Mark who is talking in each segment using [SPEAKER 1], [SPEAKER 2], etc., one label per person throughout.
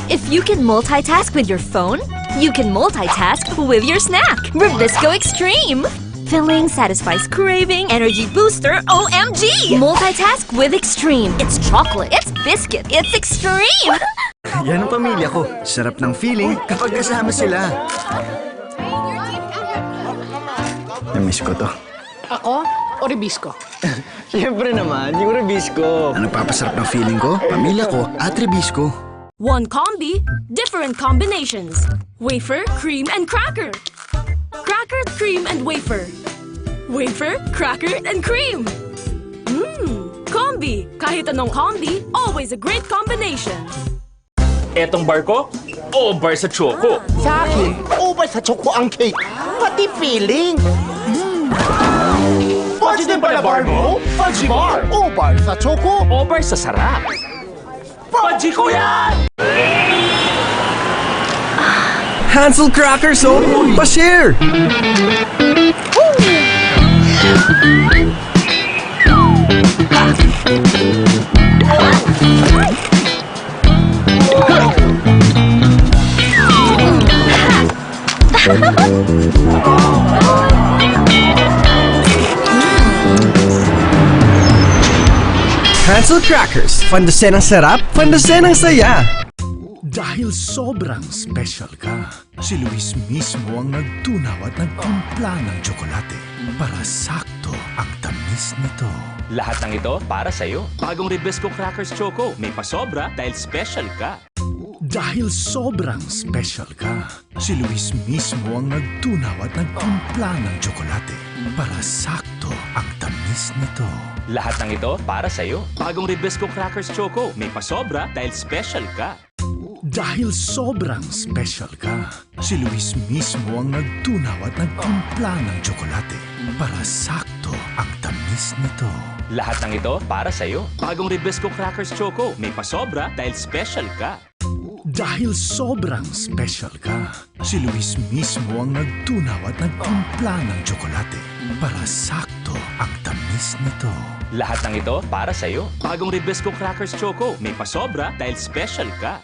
[SPEAKER 1] If you can multitask with your phone, you can multitask with your snack. Rebisco Extreme. Filling, satisfies craving, energy booster, OMG! Multitask with Extreme. It's chocolate, it's biscuit, it's extreme!
[SPEAKER 2] Yan ang pamilya ko. Sarap ng feeling kapag kasama sila. Namiss ko to.
[SPEAKER 3] Ako o Rebisco?
[SPEAKER 2] Siyempre naman, yung Rebisco. Ang nagpapasarap ng feeling ko, pamilya ko at Rebisco.
[SPEAKER 4] One combi, different combinations. Wafer, cream, and cracker. Cracker, cream, and wafer. Wafer, cracker, and cream. Combi. Kahit anong combi, always a great combination.
[SPEAKER 5] Etong bar ko, bar sa choco.
[SPEAKER 6] Sa akin, over sa choco ang cake. Pati feeling. Fudge din pala bar mo? Fudge bar. Over sa choco.
[SPEAKER 5] Bar sa sarap. Fudgy ko yan!
[SPEAKER 2] Hansel Crackers, oh! Pa-share! Hansel Crackers, fandasen ang sarap, fandasen ang saya!
[SPEAKER 7] Dahil sobrang special ka, si Luis mismo ang nagtunaw at nagtimpla ng tsokolate para sakto ang tamis nito.
[SPEAKER 5] Lahat ng ito para sa'yo. Bagong Rebisco Crackers Choco. May pasobra dahil special ka.
[SPEAKER 7] Dahil sobrang special ka, si Luis mismo ang nagtunaw at nagtimpla ng tsokolate para sakto ang tamis nito.
[SPEAKER 5] Lahat ng ito para sa'yo. Bagong Rebisco Crackers Choco. May pasobra dahil special ka.
[SPEAKER 7] Dahil sobrang special ka, si Luis mismo ang nagtunaw at nagtimpla ng tsokolate para sakto ang tamis nito.
[SPEAKER 5] Lahat ng ito para sa'yo. Bagong Rebisco Crackers Choco. May pasobra dahil special ka.
[SPEAKER 7] Dahil sobrang special ka, si Luis mismo ang nagtunaw at nagtimpla ng tsokolate para sakto ang tamis nito.
[SPEAKER 5] Lahat ng ito para sa'yo. Bagong Rebisco Crackers Choco. May pasobra dahil special ka.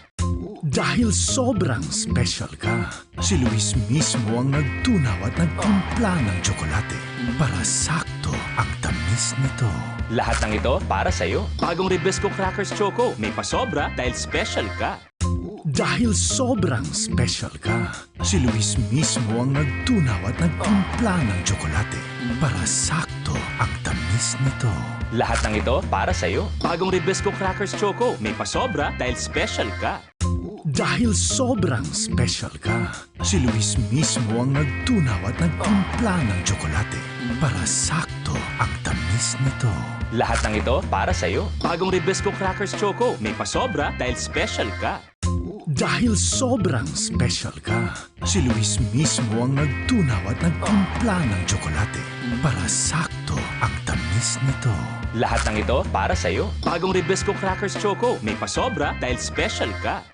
[SPEAKER 7] Dahil sobrang special ka, si Luis mismo ang nagtunaw at nagtimpla ng tsokolate para sakto ang tamis nito.
[SPEAKER 5] Lahat ng ito para sa'yo. Bagong Rebisco Crackers Choco. May pasobra dahil special ka.
[SPEAKER 7] Dahil sobrang special ka, si Luis mismo ang nagtunaw at nagtimpla ng tsokolate para sakto ang tamis nito.
[SPEAKER 5] Lahat ng ito para sa'yo. Bagong Rebisco Crackers Choco. May pasobra dahil special ka.
[SPEAKER 7] Dahil sobrang special ka, si Luis mismo ang nagtunaw at nagtimpla ng tsokolate para sakto ang tamis nito.
[SPEAKER 5] Lahat ng ito para sa'yo. Bagong Rebisco Crackers Choco. May pasobra dahil special ka.
[SPEAKER 7] Dahil sobrang special ka, si Luis mismo ang nagtunaw at nagtimpla ng tsokolate para sakto ang tamis nito.
[SPEAKER 5] Lahat ng ito para sa'yo. Bagong Rebisco Crackers Choco. May pasobra dahil special ka.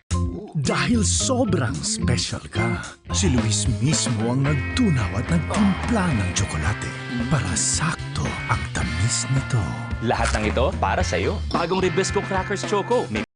[SPEAKER 7] Dahil sobrang special ka, si Luis mismo ang nagtunaw at nagtimpla ng tsokolate para sakto ang tamis nito.
[SPEAKER 5] Lahat ng ito para sa'yo. Bagong Rebisco Crackers Choco. May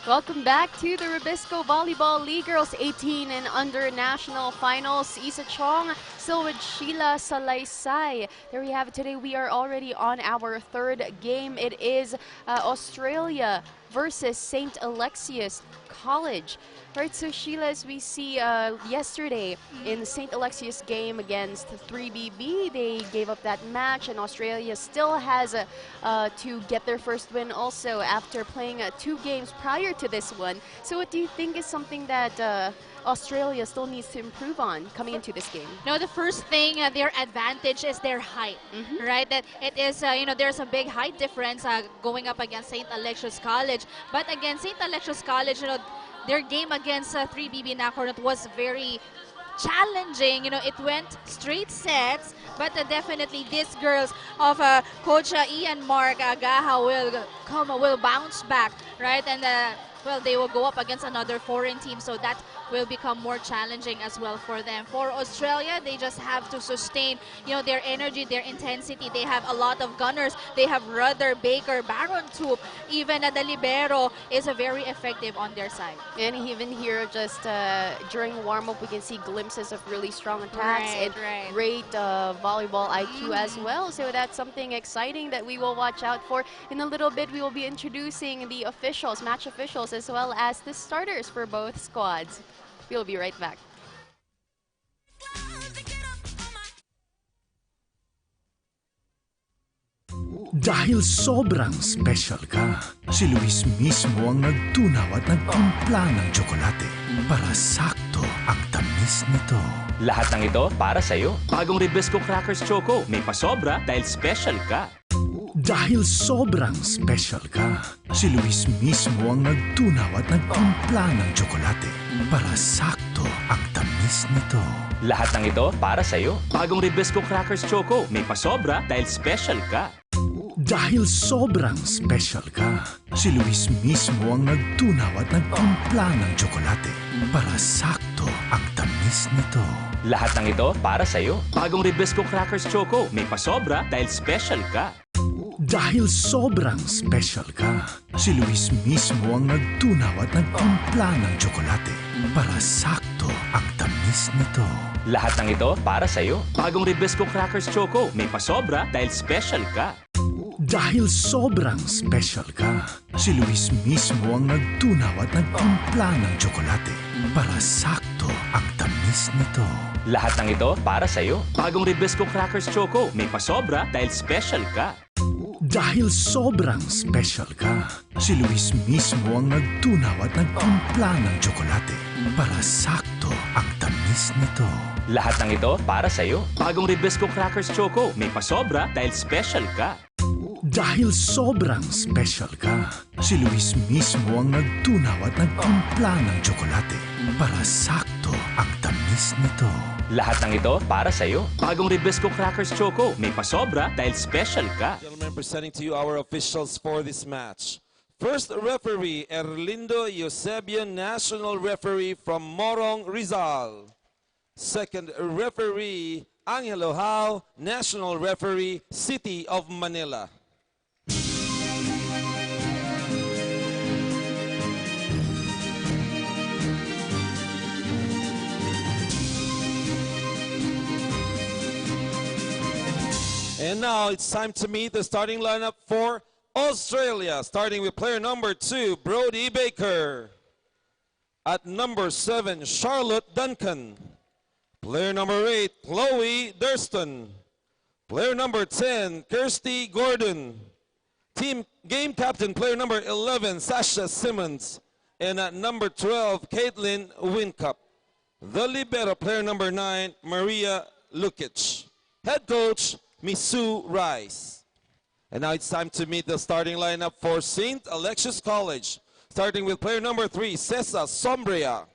[SPEAKER 8] Welcome back to the Rebisco Volleyball League Girls 18 and Under National Finals. Isa Chong still with Sheila Salaysay. There we have it today. We are already on our third game. It is Australia versus St. Alexius College. Right, so Sheila, as we see yesterday in the St. Alexius game against 3BB, they gave up that match, and Australia still has to get their first win also after playing 2 games prior to this one. So what do you think is something that Australia still needs to improve on coming into this game?
[SPEAKER 9] No, the first thing, their advantage is their height, right? That it is, there's a big height difference going up against St. Alexius College. But against St. Alexius College, their game against 3BB Nacornut was very challenging. It went straight sets, but definitely these girls of Coach Ian Mark Agaha will bounce back, right? And well, they will go up against another foreign team, so that will become more challenging as well for them. For Australia, they just have to sustain, their energy, their intensity. They have a lot of gunners. They have Rudder, Baker, Baron Toop. Even the libero is very effective on their side.
[SPEAKER 8] And even here, just during warm-up, we can see glimpses of really strong attacks and great volleyball IQ as well. So that's something exciting that we will watch out for. In a little bit, we will be introducing the officials, match officials, as well as the starters for both squads. We'll be right back.
[SPEAKER 7] Dahil sobrang special ka, si Luis mismo ang nagtunaw at nagtimpla ng tsokolate para sakto ang tamis nito.
[SPEAKER 5] Lahat ng ito para sa'yo. Bagong Rebisco Crackers Choco. May pasobra dahil special ka.
[SPEAKER 7] Dahil sobrang special ka, si Luis mismo ang nagtunaw at nagtimpla ng tsokolate para sakto ang tamis nito.
[SPEAKER 5] Lahat ng ito para sa'yo. Bagong Rebisco Crackers Choco. May pasobra dahil special ka.
[SPEAKER 7] Dahil sobrang special ka, si Luis mismo ang nagtunaw at nagtimpla ng tsokolate para sakto ang tamis nito.
[SPEAKER 5] Lahat ng ito para sa'yo. Bagong Rebisco Crackers Choco. May pasobra dahil special ka.
[SPEAKER 7] Dahil sobrang special ka, si Luis mismo ang nagtunaw at nagtimpla ng tsokolate para sakto ang tamis nito.
[SPEAKER 5] Lahat ng ito para sa'yo. Bagong Rebisco Crackers Choco. May pasobra dahil special ka.
[SPEAKER 7] Dahil sobrang special ka, si Luis mismo ang nagtunaw at nagtimpla ng tsokolate para sakto ang tamis nito.
[SPEAKER 5] Lahat ng ito para sa'yo. Bagong Rebisco Crackers Choco. May pasobra dahil special ka.
[SPEAKER 7] Dahil sobrang special ka, si Luis mismo ang nagtunaw at nagtimpla ng tsokolate para sakto ang tamis nito.
[SPEAKER 5] Lahat ng ito para sa'yo. Bagong Rebisco Crackers Choco. May pasobra dahil special ka.
[SPEAKER 7] Dahil sobrang special ka, si Luis mismo ang nagtunaw at nagtimpla ng tsokolate para sakto ang tamis nito.
[SPEAKER 5] Lahat ng ito para sa'yo. Bagong Rebisco Crackers Choco. May pasobra dahil special ka.
[SPEAKER 10] Gentlemen, presenting to you our officials for this match. First referee, Erlindo Eusebio, national referee from Morong, Rizal. Second referee, Angelo Hao, national referee, City of Manila. And now it's time to meet the starting lineup for Australia, starting with player number 2, Brody Baker. At number 7, Charlotte Duncan. Player number 8, Chloe Durston. Player number 10, Kirsty Gordon. Team game captain, player number 11, Sasha Simmons. And at number 12, Caitlin Wincup. The libero, player number 9, Maria Lukic. Head coach, Misu Rice. And now it's time to meet the starting lineup for St. Alexius College. Starting with player number 3, Cesa Sombria.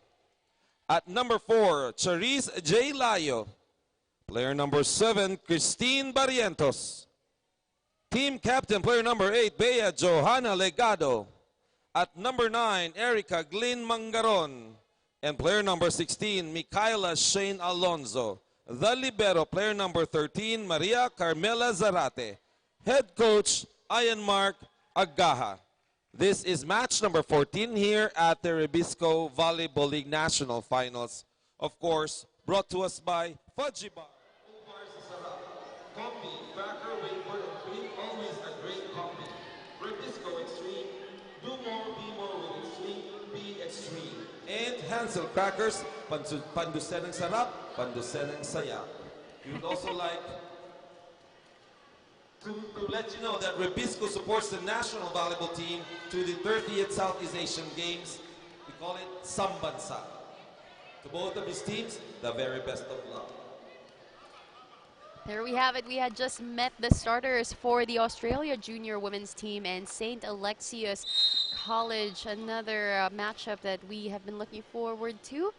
[SPEAKER 10] At number 4, Charis J. Layo. Player number 7, Christine Barrientos. Team captain, player number 8, Bea Johanna Legado. At number 9, Erica Glynn Mangaron. And player number 16, Micaela Shane Alonzo. The libero, player number 13, Maria Carmela Zarate. Head coach, Ian Mark Agaha. This is match number 14 here at the Rebisco Volleyball League National Finals. Of course, brought to us by Fudgy Bar. Coffee, cracker, wafer, and cream, always a great coffee. Rebisco Extreme, do more, be more with Extreme, be extreme. And Hansel Crackers, pandusen ng sarap, pandusen ng saya. We would also like to let you know that Rebisco supports the national volleyball team to the 30th Southeast Asian Games. We call it Sambansa. To both of these teams, the very best of luck.
[SPEAKER 8] There we have it. We had just met the starters for the Australia Junior Women's Team and St. Alexius College. Another matchup that we have been looking forward to.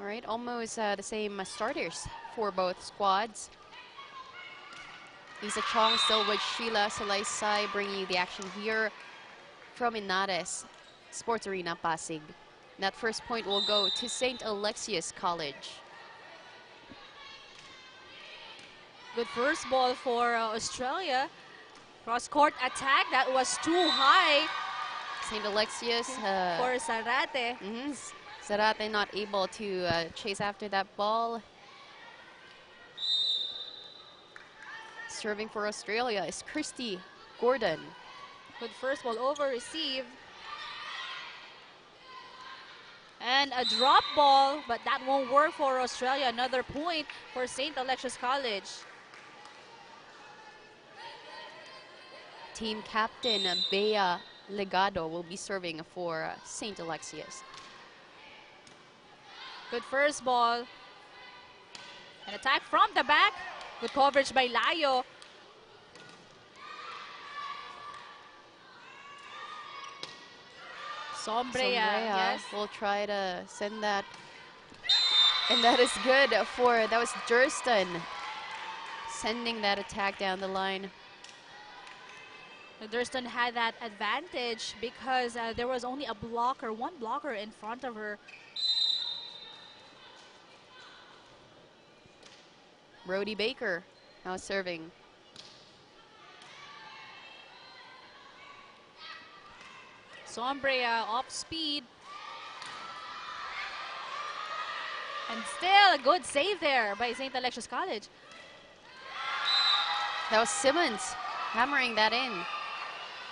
[SPEAKER 8] All right, almost the same starters for both squads. Isa Chong still with Sheila Salaysay bringing you the action here from Ynares. Sports Arena, Pasig. That first point will go to St. Alexius College.
[SPEAKER 9] Good first ball for Australia. Cross-court attack, that was too high.
[SPEAKER 8] St. Alexius
[SPEAKER 9] For Zarate.
[SPEAKER 8] Zarate not able to chase after that ball. Serving for Australia is Christy Gordon.
[SPEAKER 9] Good first ball over receive. And a drop ball, but that won't work for Australia. Another point for St. Alexius College.
[SPEAKER 8] Team captain Bea Legado will be serving for St. Alexius.
[SPEAKER 9] Good first ball. An attack from the back. Good coverage by Layo. Sombrea, yes.
[SPEAKER 8] will try to send that. And that is good for, that was Durston sending that attack down the line.
[SPEAKER 9] Durston had that advantage because there was only one blocker in front of her.
[SPEAKER 8] Brody Baker now serving.
[SPEAKER 9] Sombrea off speed. And still a good save there by St. Alexius College.
[SPEAKER 8] That was Simmons hammering that in.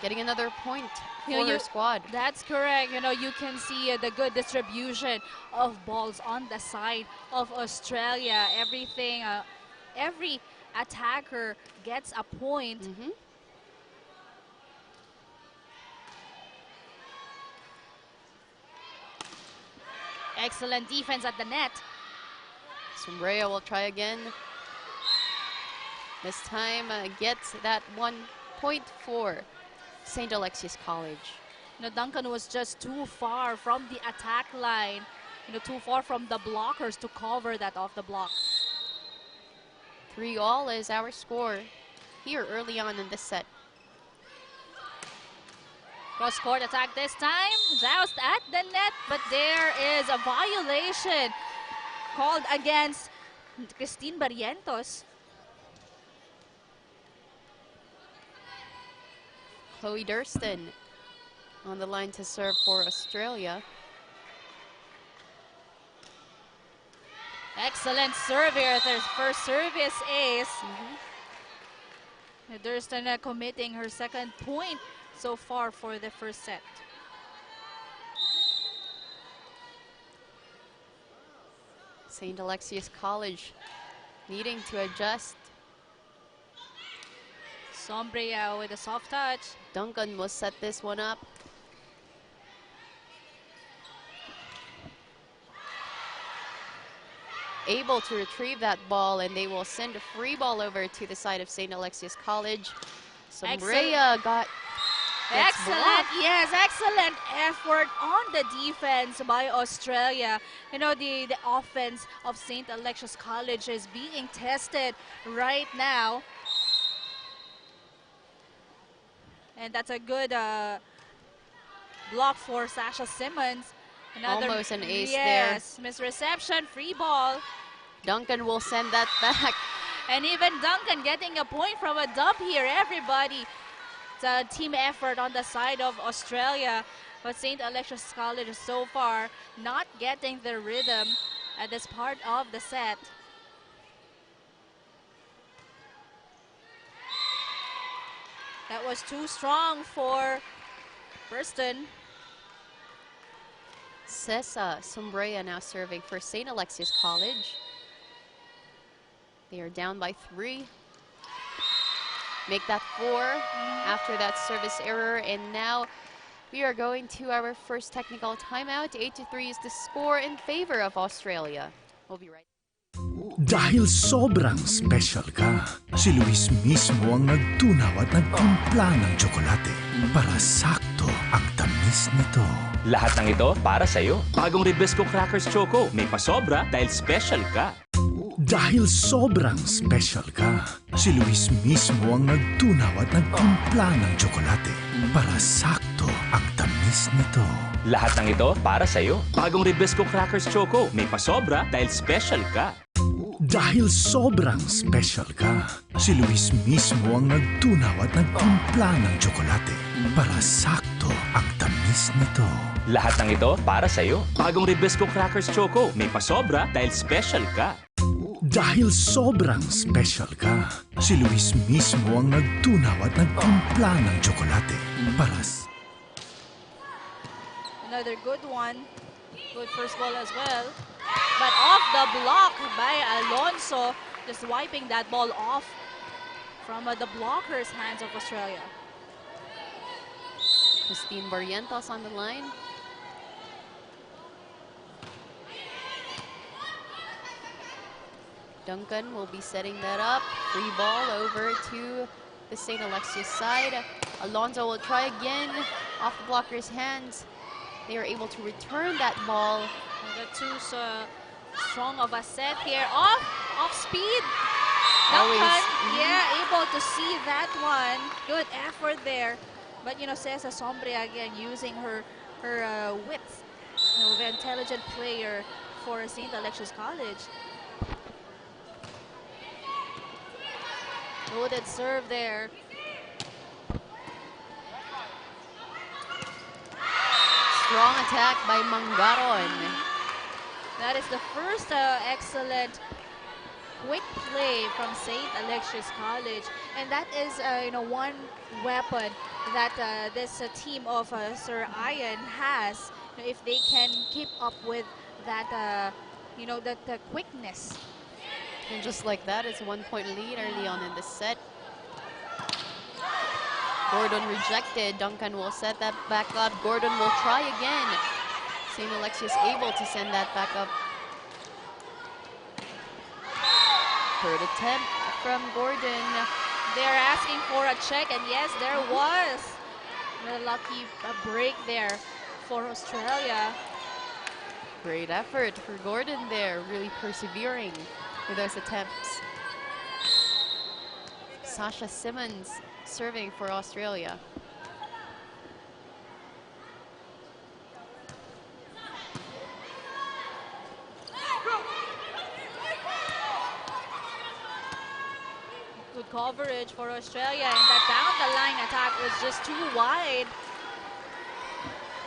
[SPEAKER 8] Getting another point for her squad.
[SPEAKER 9] That's correct. You know, you can see the good distribution of balls on the side of Australia. Everything, every attacker gets a point. Excellent defense at the net.
[SPEAKER 8] Sombrea will try again. This time gets that 1 point for St. Alexius College.
[SPEAKER 9] You know, Duncan was just too far from the attack line. You know, too far from the blockers to cover that off the block.
[SPEAKER 8] 3-all is our score here early on in this set.
[SPEAKER 9] Cross-court attack this time. Joust at the net, but there is a violation called against Christine Barrientos.
[SPEAKER 8] Chloe Durston on the line to serve for Australia.
[SPEAKER 9] Excellent serve here. Their first service ace. Durston committing her second point so far for the first set.
[SPEAKER 8] St. Alexius College needing to adjust.
[SPEAKER 9] Sombrea with a soft touch.
[SPEAKER 8] Duncan will set this one up. Able to retrieve that ball, and they will send a free ball over to the side of St. Alexius College. Sombrea got
[SPEAKER 9] excellent, yes, excellent effort on the defense by Australia. You know, the offense of St. Alexius College is being tested right now. And that's a good block for Sasha Simmons.
[SPEAKER 8] Almost an ace there.
[SPEAKER 9] Yes, misreception, free ball.
[SPEAKER 8] Duncan will send that back.
[SPEAKER 9] And even Duncan getting a point from a dump here. Everybody, it's a team effort on the side of Australia. But St. Alexius College so far not getting the rhythm at this part of the set. That was too strong for Burston.
[SPEAKER 8] Cesa Sombrea now serving for St. Alexius College. They are down by 3. Make that 4 after that service error. And now we are going to our first technical timeout. 8-3 is the score in favor of Australia. We'll be right.
[SPEAKER 7] Dahil sobrang special ka, si Luis mismo ang nagtunaw at nagtimpla ng tsokolate para sakto ang tamis nito.
[SPEAKER 5] Lahat ng ito para sa'yo. Bagong Rebisco Crackers Choco. May pasobra dahil special ka.
[SPEAKER 7] Dahil sobrang special ka, si Luis mismo ang nagtunaw at nagtimpla ng tsokolate para sakto ang tamis tamis nito.
[SPEAKER 5] Lahat ng ito para sa'yo. Bagong Rebisco Crackers Choco. May pasobra dahil special ka.
[SPEAKER 7] Dahil sobrang special ka, si Luis mismo ang nagtunaw at nagtimpla ng tsokolate para sakto ang tamis nito.
[SPEAKER 5] Lahat ng ito para sa'yo. Bagong Rebisco Crackers Choco. May pasobra dahil special ka.
[SPEAKER 7] Dahil sobrang special ka, si Luis mismo ang nagtunaw at nagtimpla ng tsokolate para
[SPEAKER 9] Another good one. Good first ball as well. But off the block by Alonso. Just wiping that ball off from the blocker's hands of Australia.
[SPEAKER 8] Christine Barrientos on the line. Duncan will be setting that up. Free ball over to the St. Alexius side. Alonso will try again off the blocker's hands. They are able to return that ball.
[SPEAKER 9] The two strong of a set here. Off speed.
[SPEAKER 8] Always,
[SPEAKER 9] Duncan, yeah, able to see that one. Good effort there. But you know, Cesar Sombria again using her width. You know, very intelligent player for St. Alexius College. Loaded serve there.
[SPEAKER 8] Strong attack by Mangaron.
[SPEAKER 9] That is the first excellent quick play from St. Alexius College, and that is you know, one weapon that this team of Sir Ian has. You know, if they can keep up with that, you know, that quickness.
[SPEAKER 8] And just like that, it's a 1-point lead early on in the set. Gordon rejected. Duncan will set that back up. Gordon will try again. St. Alexius able to send that back up. Third attempt from Gordon.
[SPEAKER 9] They're asking for a check, and yes, there was a lucky break there for Australia.
[SPEAKER 8] Great effort for Gordon there, really persevering with those attempts. Sasha Simmons serving for Australia.
[SPEAKER 9] Good coverage for Australia, and that down-the-line attack was just too wide.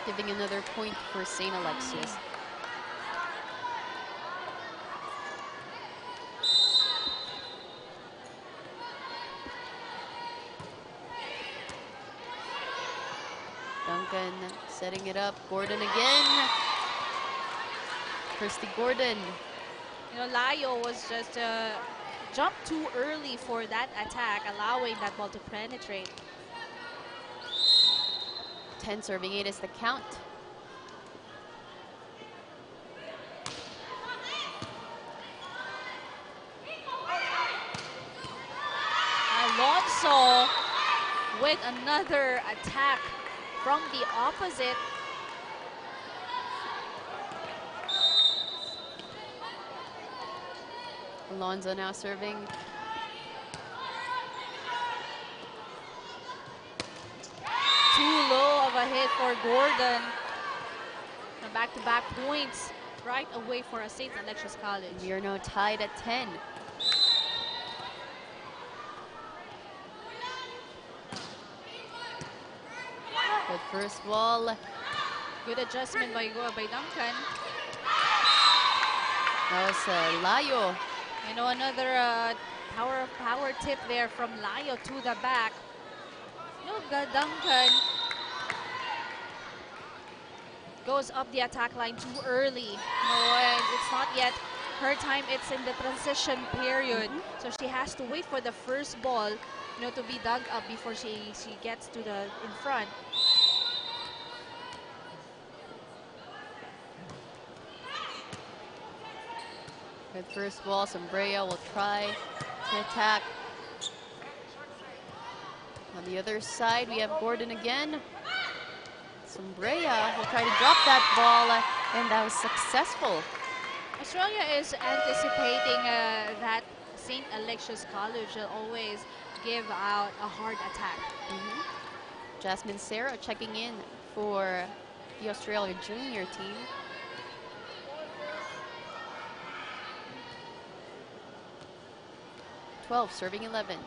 [SPEAKER 8] Giving another point for St. Alexius. Duncan setting it up. Gordon again. Christy Gordon.
[SPEAKER 9] You know, Layo was just jumped too early for that attack, allowing that ball to penetrate.
[SPEAKER 8] 10 serving 8 is the count.
[SPEAKER 9] Alonso with another attack from the opposite.
[SPEAKER 8] Alonso now serving.
[SPEAKER 9] Too low of a hit for Gordon. Back-to-back points right away for a St. Alexius College.
[SPEAKER 8] We are now tied at 10. Good first ball.
[SPEAKER 9] Good adjustment by Duncan.
[SPEAKER 8] That was Layo.
[SPEAKER 9] You know, another power tip there from Layo to the back. Look, Duncan goes up the attack line too early. No, it's not yet her time. It's in the transition period, so she has to wait for the first ball, you know, to be dug up before she gets to the in front.
[SPEAKER 8] Good first ball. Sombrea will try to attack. On the other side, we have Gordon again. Sombrea will try to drop that ball, and that was successful.
[SPEAKER 9] Australia is anticipating that St. Alexius College will always give out a hard attack.
[SPEAKER 8] Jasmine Serra checking in for the Australia junior team. Serving 11.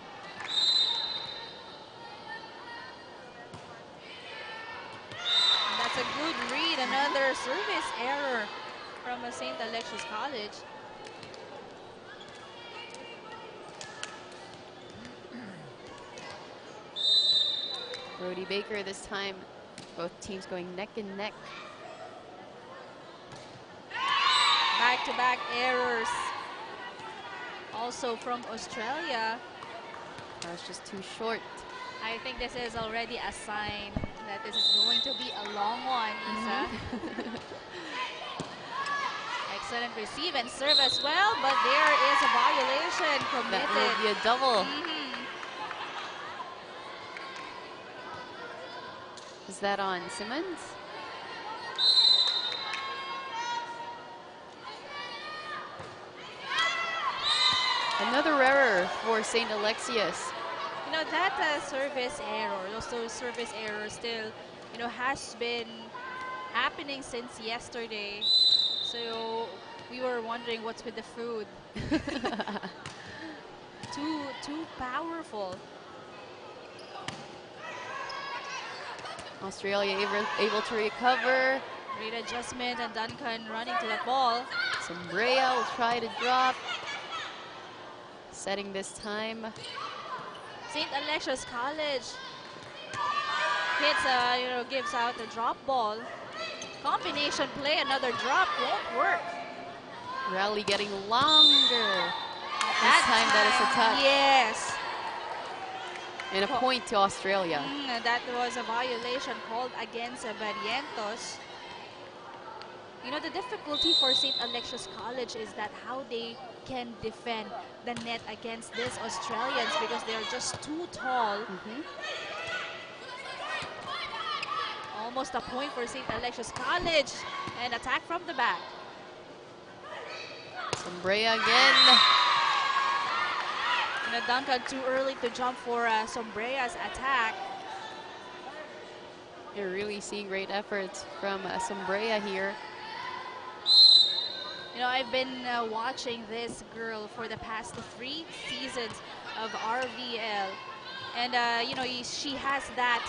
[SPEAKER 9] That's a good read. Another service error from St. Alexius College.
[SPEAKER 8] Brody Baker this time. Both teams going neck and neck.
[SPEAKER 9] Back-to-back errors. Also from Australia.
[SPEAKER 8] That was just too short.
[SPEAKER 9] I think this is already a sign that this is going to be a long one, Isa. Excellent receive and serve as well, but there is a violation committed.
[SPEAKER 8] That will be a double. Is that on Simmons? Another error for St. Alexius.
[SPEAKER 9] You know, that service error, those service errors still, you know, has been happening since yesterday. So we were wondering what's with the food. too powerful.
[SPEAKER 8] Australia able to recover.
[SPEAKER 9] Great adjustment, and Duncan running to the ball.
[SPEAKER 8] Sombrea will try to drop. Setting this time.
[SPEAKER 9] St. Alexius College hits, you know, gives out a drop ball. Combination play, another drop won't work.
[SPEAKER 8] Rally getting longer. This time that is a touch.
[SPEAKER 9] Yes.
[SPEAKER 8] And a point to Australia.
[SPEAKER 9] That was a violation called against Barrientos. You know, the difficulty for St. Alexius College is that how they can defend the net against these Australians because they are just too tall. Almost a point for St. Alexius College. And attack from the back.
[SPEAKER 8] Sombrea again.
[SPEAKER 9] And Duncan too early to jump for Sombrea's attack.
[SPEAKER 8] You're really seeing great efforts from Sombrea here.
[SPEAKER 9] You know, I've been watching this girl for the past 3 seasons of RVL. And, you know, she has that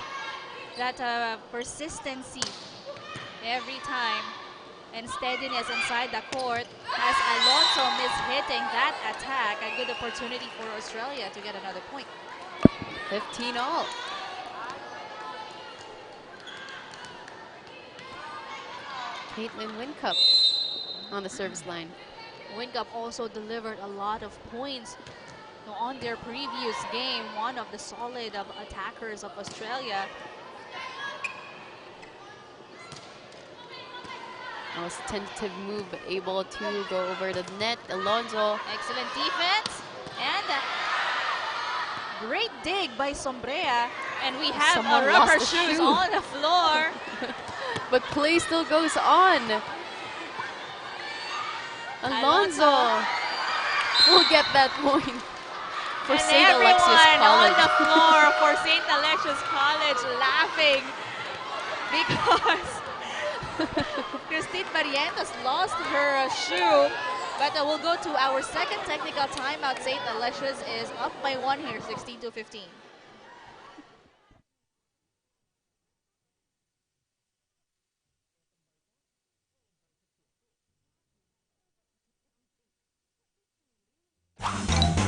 [SPEAKER 9] persistency every time and steadiness inside the court. As Alonso hitting that attack, a good opportunity for Australia to get another point.
[SPEAKER 8] 15 all. Caitlin Wincup on the service line.
[SPEAKER 9] Wincup also delivered a lot of points on their previous game, one of the solid attackers of Australia.
[SPEAKER 8] That was a tentative move, able to go over the net. Alonso.
[SPEAKER 9] Excellent defense. And great dig by Sombrea. And we have
[SPEAKER 8] Someone
[SPEAKER 9] rubber
[SPEAKER 8] lost the
[SPEAKER 9] shoes
[SPEAKER 8] shoe.
[SPEAKER 9] on the floor.
[SPEAKER 8] But play still goes on. Alonso will get that point for
[SPEAKER 9] And
[SPEAKER 8] St. Alexius
[SPEAKER 9] everyone
[SPEAKER 8] College.
[SPEAKER 9] on the floor for St. Alexius College laughing because Christine Barrientos lost her shoe. But we'll go to our second technical timeout. St. Alexius is up by 1 here, 16-15.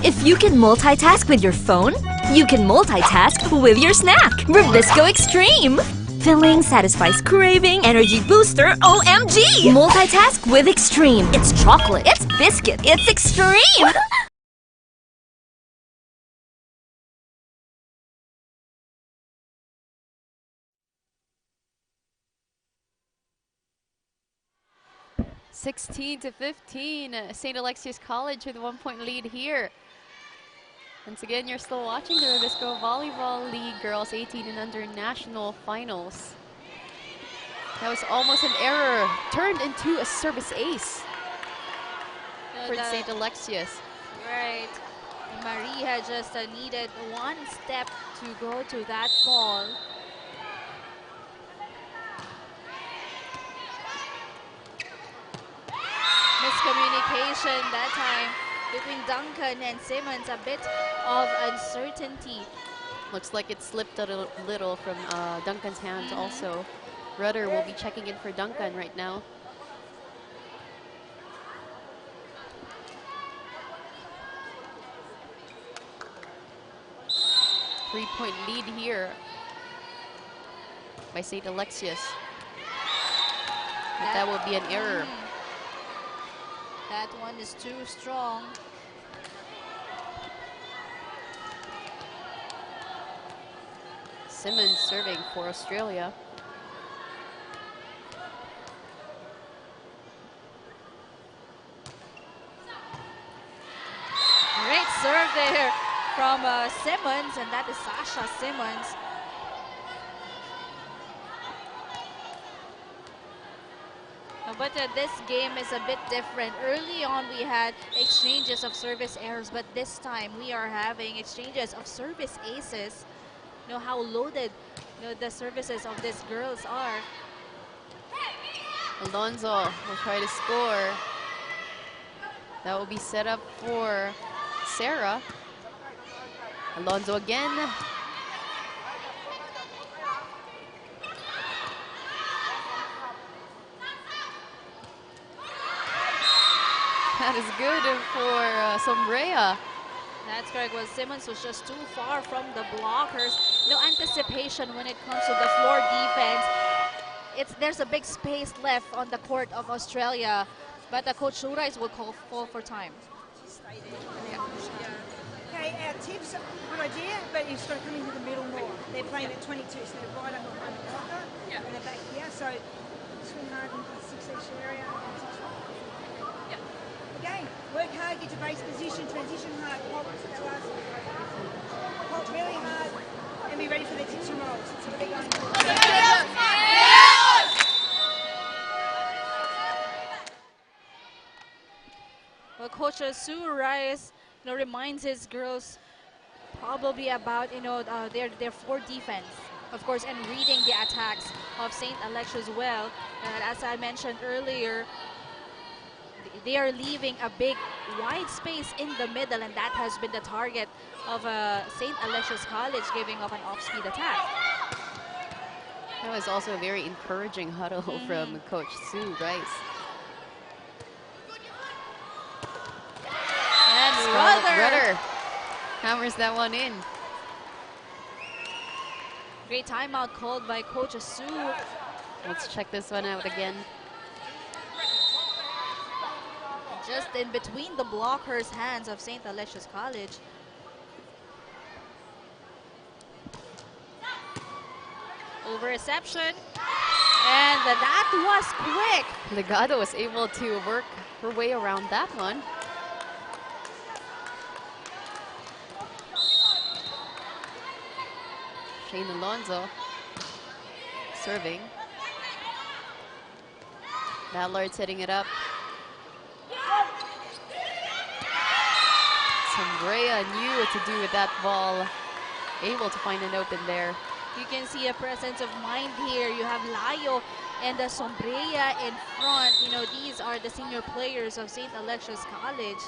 [SPEAKER 1] If you can multitask with your phone, you can multitask with your snack. Rebisco Extreme. Filling satisfies craving, energy booster, OMG! Multitask with Extreme. It's chocolate, it's biscuit, it's extreme!
[SPEAKER 8] (16-15). St. Alexius College with a 1-point lead here. Once again, you're still watching the Rebisco Volleyball League Girls 18 and Under National Finals. That was almost an error, turned into a service ace for St. Alexius.
[SPEAKER 9] Right. Maria just needed 1 step to go to that ball. miscommunication that time between Duncan and Simmons. A bit of uncertainty.
[SPEAKER 8] Looks like it slipped a little from Duncan's hands also. Rudder will be checking in for Duncan right now. Three-point lead here by St. Alexius. But that will be an error.
[SPEAKER 9] That one is too strong.
[SPEAKER 8] Simmons serving for Australia.
[SPEAKER 9] Great serve there from Simmons, and that is Sasha Simmons. But this game is a bit different. Early on, we had exchanges of service errors, but this time we are having exchanges of service aces. You know how loaded the services of these girls are.
[SPEAKER 8] Alonzo will try to score. That will be set up for Sarah. Alonzo again. That is good for Sombrea.
[SPEAKER 9] That's correct. Well, Simmons was just too far from the blockers. No anticipation when it comes to the floor defense. There's a big space left on the court of Australia, but Coach Ynares will call for time.
[SPEAKER 11] Okay, our tips, good idea, but you've got to come into the middle more. They're playing at 22, so they're right up behind the blocker, and they're back here. So swing hard into the 6-inch area. Again, work hard, get to base position, transition hard, pop really hard, and be ready for the tips and rolls. That's what they're going for.
[SPEAKER 9] Well, Coach Ynares, reminds his girls probably about their floor defense, of course, and reading the attacks of St. Alexius well. As I mentioned earlier, they are leaving a big wide space in the middle, and that has been the target of St. Alexius College, giving up an off-speed attack.
[SPEAKER 8] That was also a very encouraging huddle from Coach Sue Rice.
[SPEAKER 9] And
[SPEAKER 8] Rudder hammers that one in.
[SPEAKER 9] Great timeout called by Coach Sue.
[SPEAKER 8] Let's check this one out again.
[SPEAKER 9] Just in between the blockers' hands of St. Alexius College. Over reception. And that was quick.
[SPEAKER 8] Legado was able to work her way around that one. Shane Alonzo serving. Ballard setting it up. Sombrea knew what to do with that ball. Able to find an open there.
[SPEAKER 9] You can see a presence of mind here. You have Layo and the Sombrea in front. These are the senior players of St. Alexius College.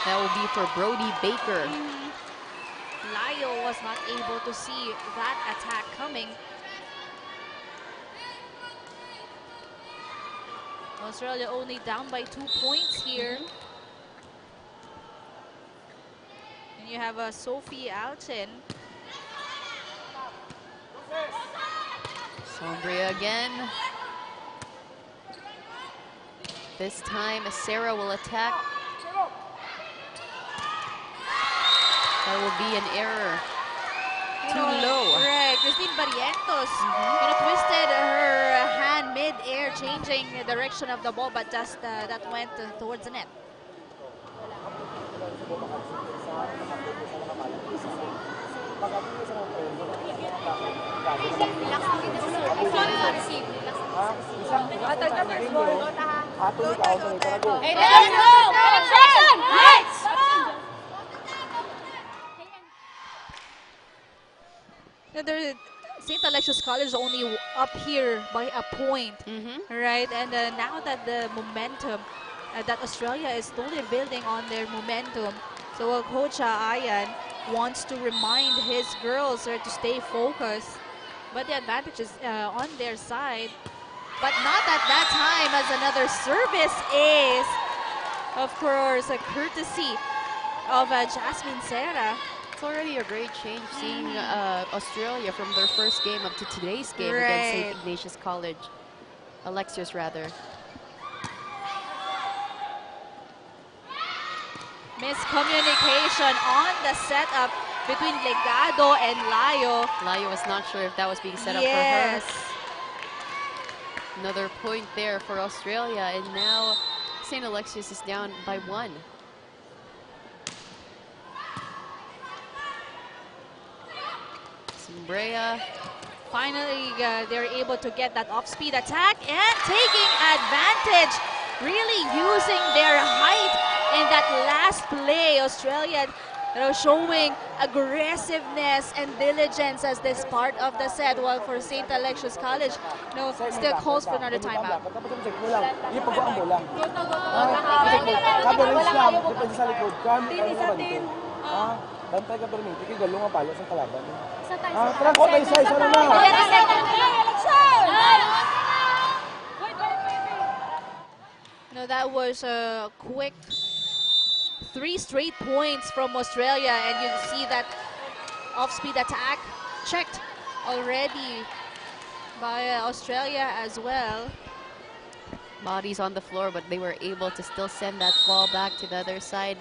[SPEAKER 8] That will be for Brody Baker.
[SPEAKER 9] Layo was not able to see that attack coming. Australia only down by 2 points here. And you have Sophie Alton.
[SPEAKER 8] Sombrea again. This time Sarah will attack. That will be an error. Too low.
[SPEAKER 9] Right, Christine Barrientos twisted her hand mid-air, changing the direction of the ball, but just that went towards the net. St. Alexius College is only up here by a point, right? And now that the momentum, that Australia is slowly building on their momentum, so Coach Ayan wants to remind his girls to stay focused. But the advantage is on their side. But not at that time, as another service ace. Of course, a courtesy of Jasmine Serra.
[SPEAKER 8] It's already a great change seeing Australia from their first game up to today's game against St. Ignatius College. ALEXIUS, rather.
[SPEAKER 9] Miscommunication on the setup between Legado and Layo.
[SPEAKER 8] Layo was not sure if that was being set up
[SPEAKER 9] Yes.
[SPEAKER 8] for her. Another point there for Australia, and now St. Alexius is down by 1. Brea.
[SPEAKER 9] Finally, they're able to get that off-speed attack and taking advantage, really using their height in that last play. Australia showing aggressiveness and diligence as this part of the set, while for St. Alexius College, still calls for another timeout.
[SPEAKER 12] Bantay ka pero minti kay galong ang palo sa kalaban. Tara ko tayo isa na.
[SPEAKER 9] No, that was a quick 3 straight points from Australia, and you see that off-speed attack checked already by Australia as well.
[SPEAKER 8] Bodies on the floor, but they were able to still send that ball back to the other side.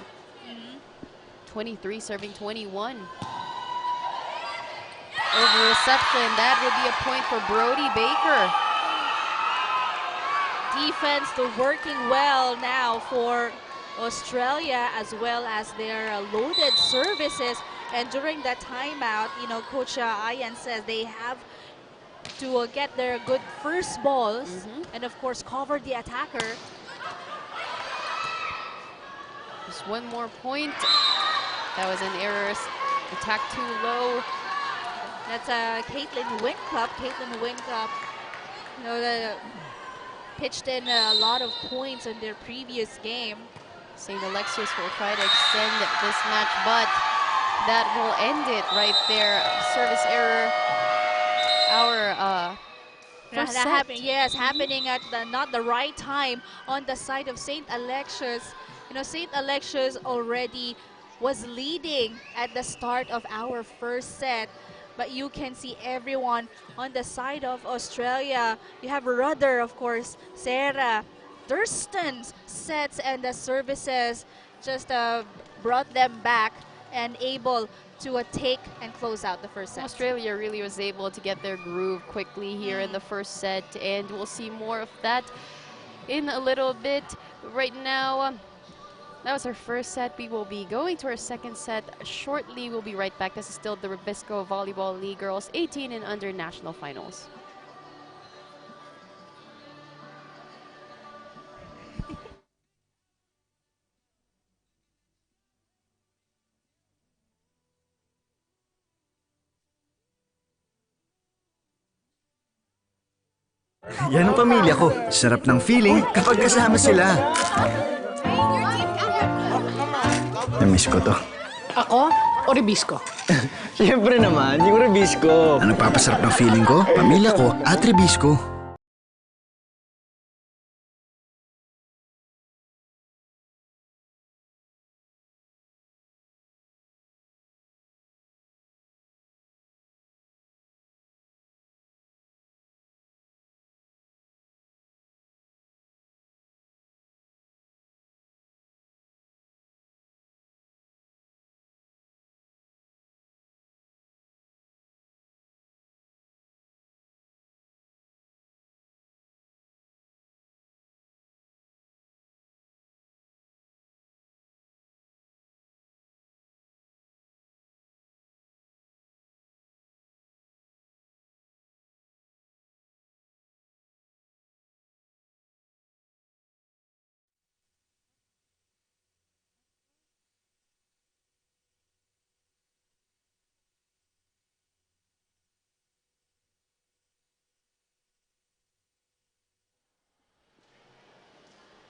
[SPEAKER 8] 23 serving 21. Over reception, that would be a point for Brody Baker.
[SPEAKER 9] Defense working well now for Australia, as well as their loaded services. And during that timeout, Coach Ayan says they have to get their good first balls and of course cover the attacker.
[SPEAKER 8] Just one more point. That was an error. Attack too low.
[SPEAKER 9] That's Caitlin Wincup. Caitlin Wincup, pitched in a lot of points in their previous game.
[SPEAKER 8] St. Alexius will try to extend this match, but that will end it right there. Service error.
[SPEAKER 9] Happening at not the right time on the side of St. Alexius. St. Alexius already was leading at the start of our first set, but you can see everyone on the side of Australia. You have Rudder, of course, Sarah, Thurston's sets and the services just brought them back and able to take and close out the first set.
[SPEAKER 8] Australia really was able to get their groove quickly here in the first set, and we'll see more of that in a little bit. Right now, that was our first set. We will be going to our second set shortly. We'll be right back. This is still the Rebisco Volleyball League Girls 18 and Under National Finals.
[SPEAKER 2] Yan ang pamilya ko. Sarap ng feeling kapag kasama sila. Namiss ko to.
[SPEAKER 3] Ako o Rebisco?
[SPEAKER 2] Siyempre naman, yung Rebisco. Ang nagpapasarap ng feeling ko, pamilya ko at Rebisco.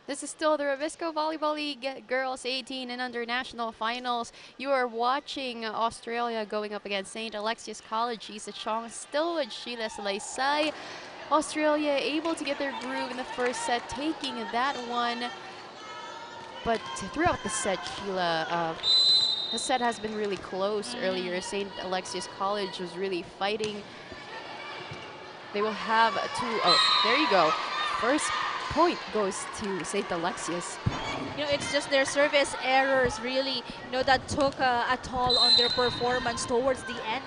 [SPEAKER 8] This is still the Rebisco Volleyball League Girls 18 and Under National Finals. You are watching Australia going up against St. Alexius College. Isa Chong still with Sheila Salaysay. Australia able to get their groove in the first set, taking that one. But throughout the set, Sheila, the set has been really close earlier. St. Alexius College was really fighting. They will have there you go. First point goes to St. Alexius.
[SPEAKER 9] You know, it's just their service errors really, that took a toll on their performance towards the end.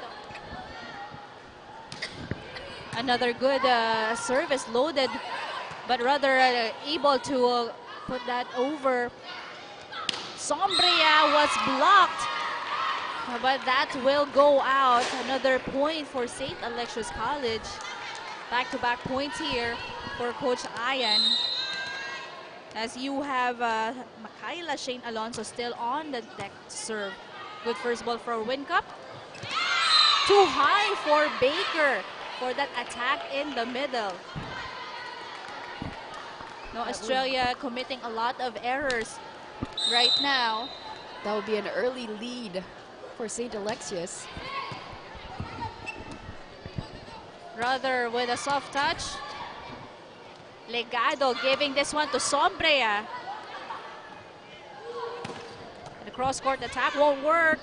[SPEAKER 9] Another good service loaded, but rather able to put that over. Sombria was blocked, but that will go out. Another point for St. Alexius College. Back-to-back points here for Coach Ayan. As you have Makayla Shane Alonso still on the deck to serve. Good first ball for Wincup. Too high for Baker for that attack in the middle. No, Australia committing a lot of errors right now.
[SPEAKER 8] That would be an early lead for St. Alexius.
[SPEAKER 9] Rather with a soft touch. Legado giving this one to Sombria. The cross-court attack won't work.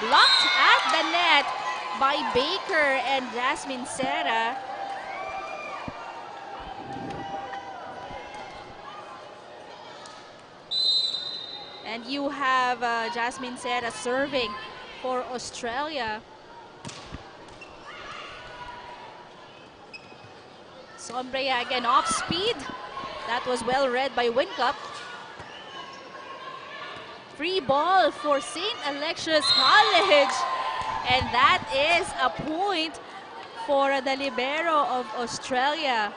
[SPEAKER 9] Blocked at the net by Baker and Jasmine Serra. And you have Jasmine Serra serving for Australia. Sombria again off speed. That was well read by Wincup. Free ball for St. Alexius College. And that is a point for the libero of Australia.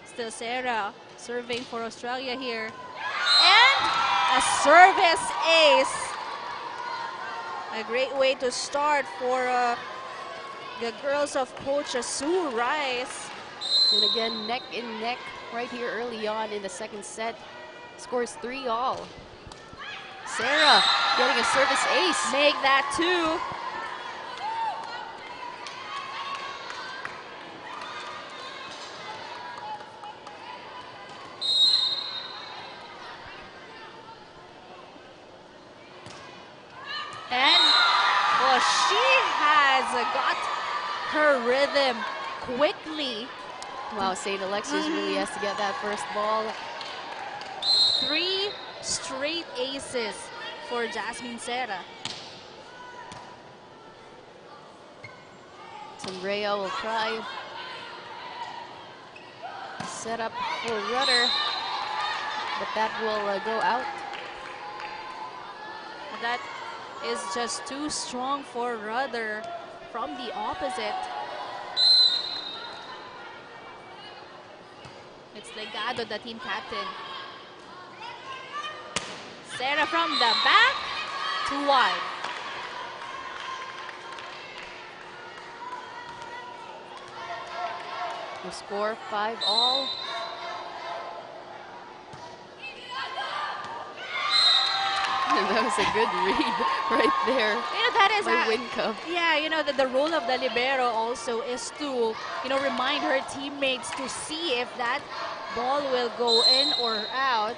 [SPEAKER 9] Still Serra serving for Australia here. And a service ace. A great way to start for the girls of Coach Sue Rice.
[SPEAKER 8] And again, neck and neck right here early on in the second set. Scores 3-all. Serra getting a service ace.
[SPEAKER 9] Make that 2. She has got her rhythm quickly.
[SPEAKER 8] Wow, St. Alexius really has to get that first ball.
[SPEAKER 9] 3 straight aces for Jasmine Serra.
[SPEAKER 8] Sombria will try. Set up for Rudder, but that will go out.
[SPEAKER 9] That is just too strong for Rudder from the opposite. It's Legado, the team captain. Serra from the back, too wide.
[SPEAKER 8] The score 5-all. That was a good read right there.
[SPEAKER 9] That is
[SPEAKER 8] by Wincup.
[SPEAKER 9] Yeah, the role of the libero also is to, remind her teammates to see if that ball will go in or out.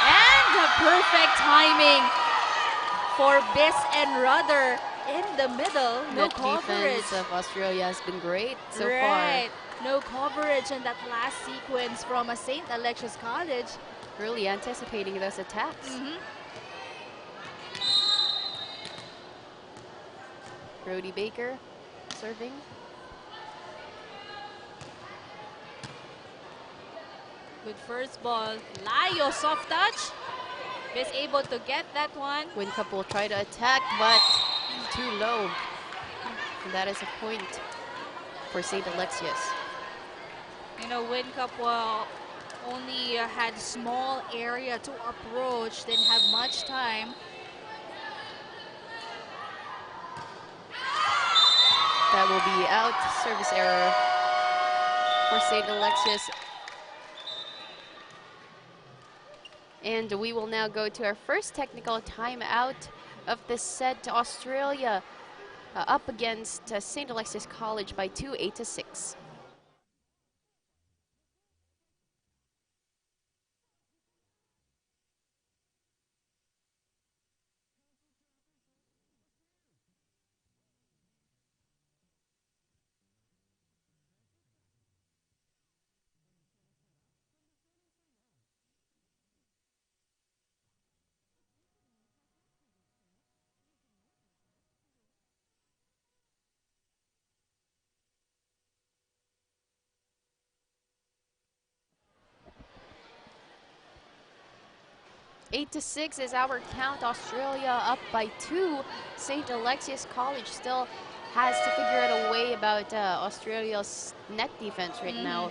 [SPEAKER 9] And the perfect timing for Biss and Rudder. In the middle, no coverage.
[SPEAKER 8] Defense of Australia has been great so far.
[SPEAKER 9] Right, no coverage in that last sequence from a St. Alexius College.
[SPEAKER 8] Really anticipating those attacks. Brody Baker serving.
[SPEAKER 9] Good first ball. Layo, soft touch. Is able to get that one.
[SPEAKER 8] Wincup will try to attack, but too low. And that is a point for St. Alexius.
[SPEAKER 9] You know, Wincup only had small area to approach, didn't have much time.
[SPEAKER 8] That will be out. Service error for St. Alexius. And we will now go to our first technical timeout of this set. Australia up against St. Alexius College by 2, 8-6. Eight to 6 is our count. Australia up by 2. St. Alexius College still has to figure out a way about Australia's net defense right now.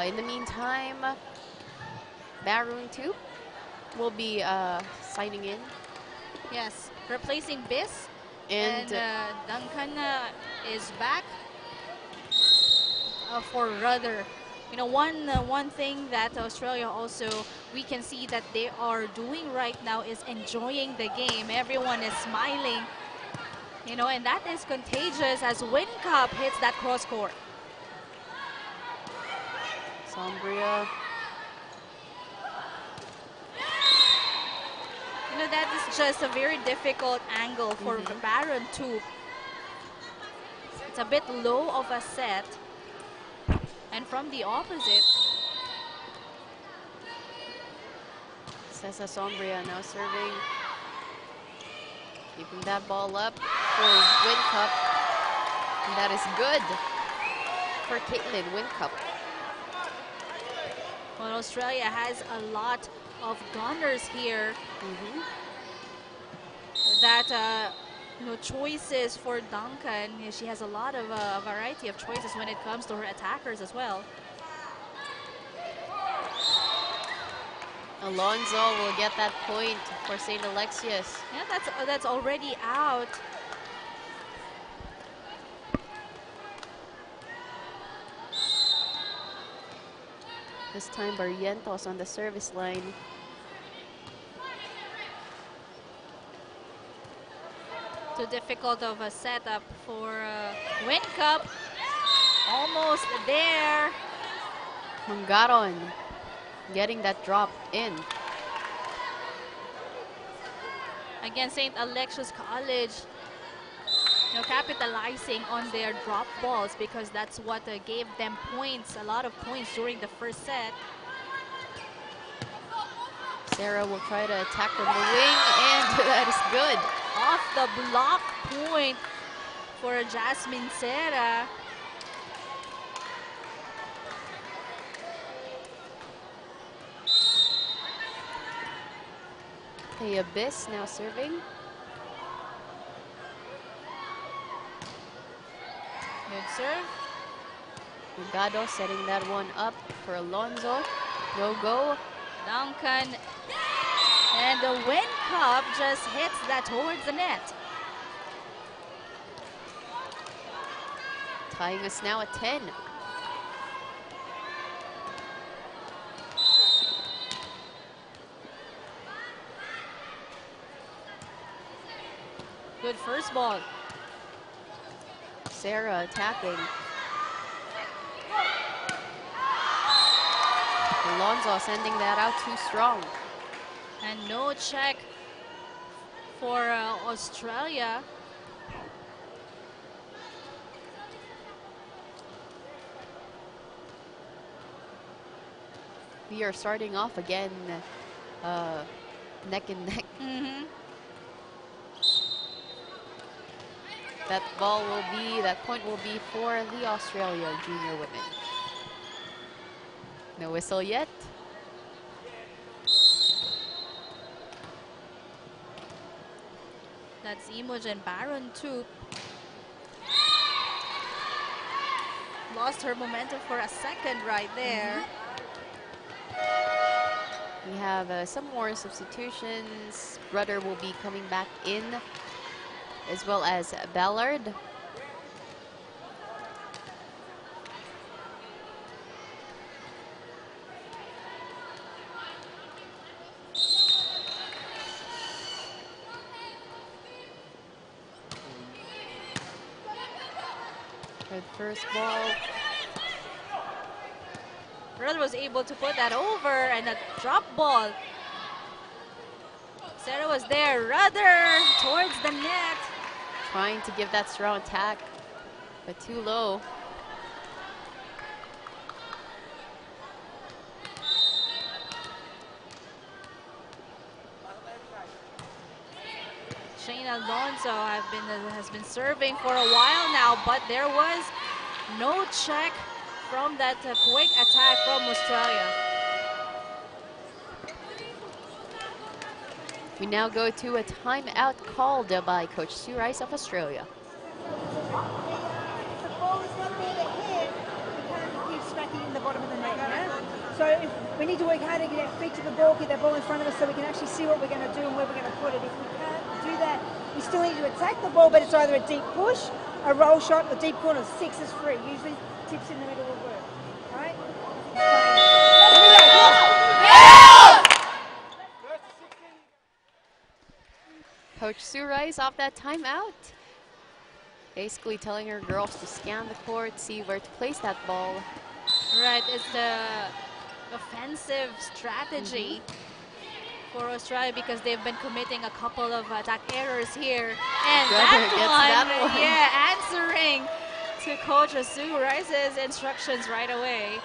[SPEAKER 8] In the meantime, Baroon 2 will be signing in.
[SPEAKER 9] Yes, replacing Biss.
[SPEAKER 8] And
[SPEAKER 9] Duncan is back for Rudder. You know, one thing that Australia also, we can see that they are doing right now is enjoying the game. Everyone is smiling, you know, and that is contagious as Wincup hits that cross court.
[SPEAKER 8] Sombria.
[SPEAKER 9] You know, that is just a very difficult angle for Baron too. It's a bit low of a set. And from the opposite,
[SPEAKER 8] Cesar Sombria now serving. Keeping that ball up for Wincup. And that is good for Caitlin Wincup.
[SPEAKER 9] Well, Australia has a lot of gunners here. That you know, choices for Duncan. She has a lot of variety of choices when it comes to her attackers as well.
[SPEAKER 8] Alonso will get that point for St. Alexius.
[SPEAKER 9] Yeah, that's already out.
[SPEAKER 8] This time Barrientos on the service line.
[SPEAKER 9] Too difficult of a setup for Wincup. Almost there.
[SPEAKER 8] Mangaron getting that drop in.
[SPEAKER 9] Again, St. Alexius College, you know, capitalizing on their drop balls because that's what gave them points, a lot of points during the first set.
[SPEAKER 8] Sarah will try to attack from the wing, and that is good.
[SPEAKER 9] Off the block point for Jasmine Serra.
[SPEAKER 8] The Abyss now serving.
[SPEAKER 9] Good serve.
[SPEAKER 8] Mugado setting that one up for Alonso. No go.
[SPEAKER 9] Duncan. And the Wincup just hits that towards the net.
[SPEAKER 8] Tying us now at 10.
[SPEAKER 9] Good first ball.
[SPEAKER 8] Sarah attacking. Alonso sending that out too strong.
[SPEAKER 9] And no check for Australia.
[SPEAKER 8] We are starting off again neck and neck. That point will be for the Australia junior women. No whistle yet.
[SPEAKER 9] That's Imogen Baron too. Lost her momentum for a second right there.
[SPEAKER 8] We have some more substitutions. Rudder will be coming back in, as well as Ballard. For the first ball.
[SPEAKER 9] Rudder was able to put that over, and a drop ball. Sarah was there. Rudder towards the net.
[SPEAKER 8] Trying to give that strong attack, but too low.
[SPEAKER 9] Shane Alonso has been serving for a while now, but there was no check from that quick attack from Australia.
[SPEAKER 8] We now go to a timeout called by Coach Sue Rice of Australia.
[SPEAKER 11] The ball is not there to hit, you can't keep smacking in the bottom of the net, yeah? So we need to work hard to get our feet to the ball, get that ball in front of us so we can actually see what we're going to do and where we're going to put it. If we can't do that, we still need to attack the ball, but it's either a deep push, a roll shot, or deep corner. 6 is free. Usually tips in the middle will work. All right?
[SPEAKER 8] Coach Sue Rice off that timeout. Basically telling her girls to scan the court, see where to place that ball.
[SPEAKER 9] Right, it's the offensive strategy for Australia because they've been committing a couple of attack errors here. And that one, yeah, answering to Coach Sue Rice's instructions right away.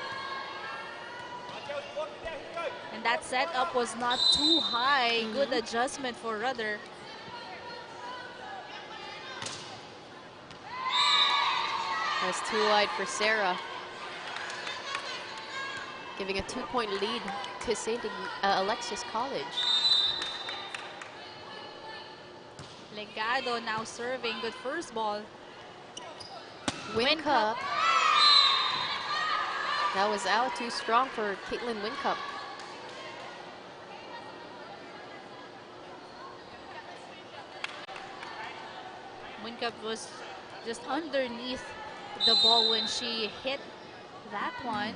[SPEAKER 9] And that setup was not too high. Good adjustment for Rudder.
[SPEAKER 8] That's too wide for Sarah. Giving a 2-point lead to St. ALEXIUS College.
[SPEAKER 9] Legado now serving. Good first ball.
[SPEAKER 8] Wincup. That was out too strong for Caitlin Wincup.
[SPEAKER 9] Wincup was just underneath the ball when she hit that one.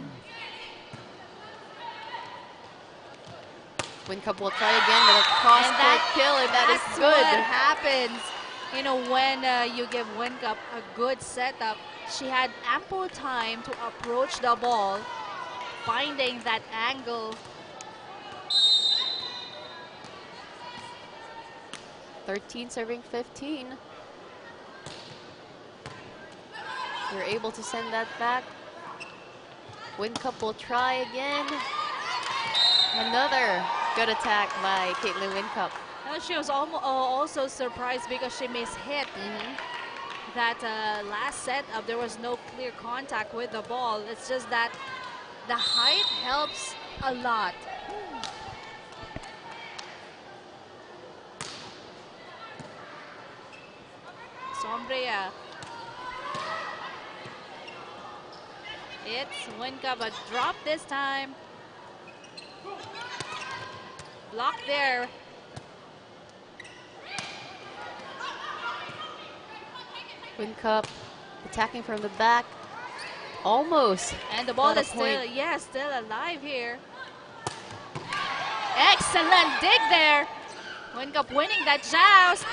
[SPEAKER 8] Wincup will try again with a cross-court kill, and that is good.
[SPEAKER 9] What happens, you know, when you give Wincup a good setup. She had ample time to approach the ball, finding that angle.
[SPEAKER 8] 13 serving 15. You're able to send that back. Wincup will try again. Another good attack by Caitlin Wincup.
[SPEAKER 9] She was also surprised because she mishit that last setup. There was no clear contact with the ball. It's just that the height helps a lot. Sombria. It's Wincup, a drop this time. Block there.
[SPEAKER 8] Wincup attacking from the back. Almost.
[SPEAKER 9] And the ball
[SPEAKER 8] Got a
[SPEAKER 9] is still,
[SPEAKER 8] point.
[SPEAKER 9] still alive here. Excellent dig there. Wincup winning that joust.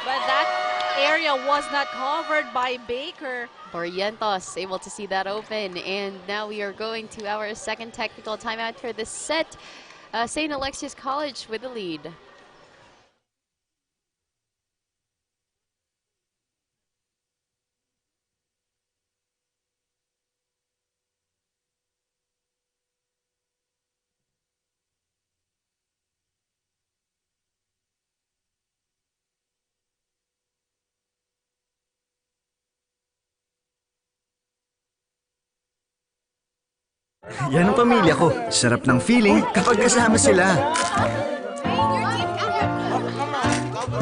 [SPEAKER 9] But that area was not covered by Baker.
[SPEAKER 8] Barrientos able to see that open. And now we are going to our second technical timeout for this set. St. ALEXIUS College with the lead.
[SPEAKER 2] Yan ang pamilya ko. Sarap ng feeling kapag kasama sila.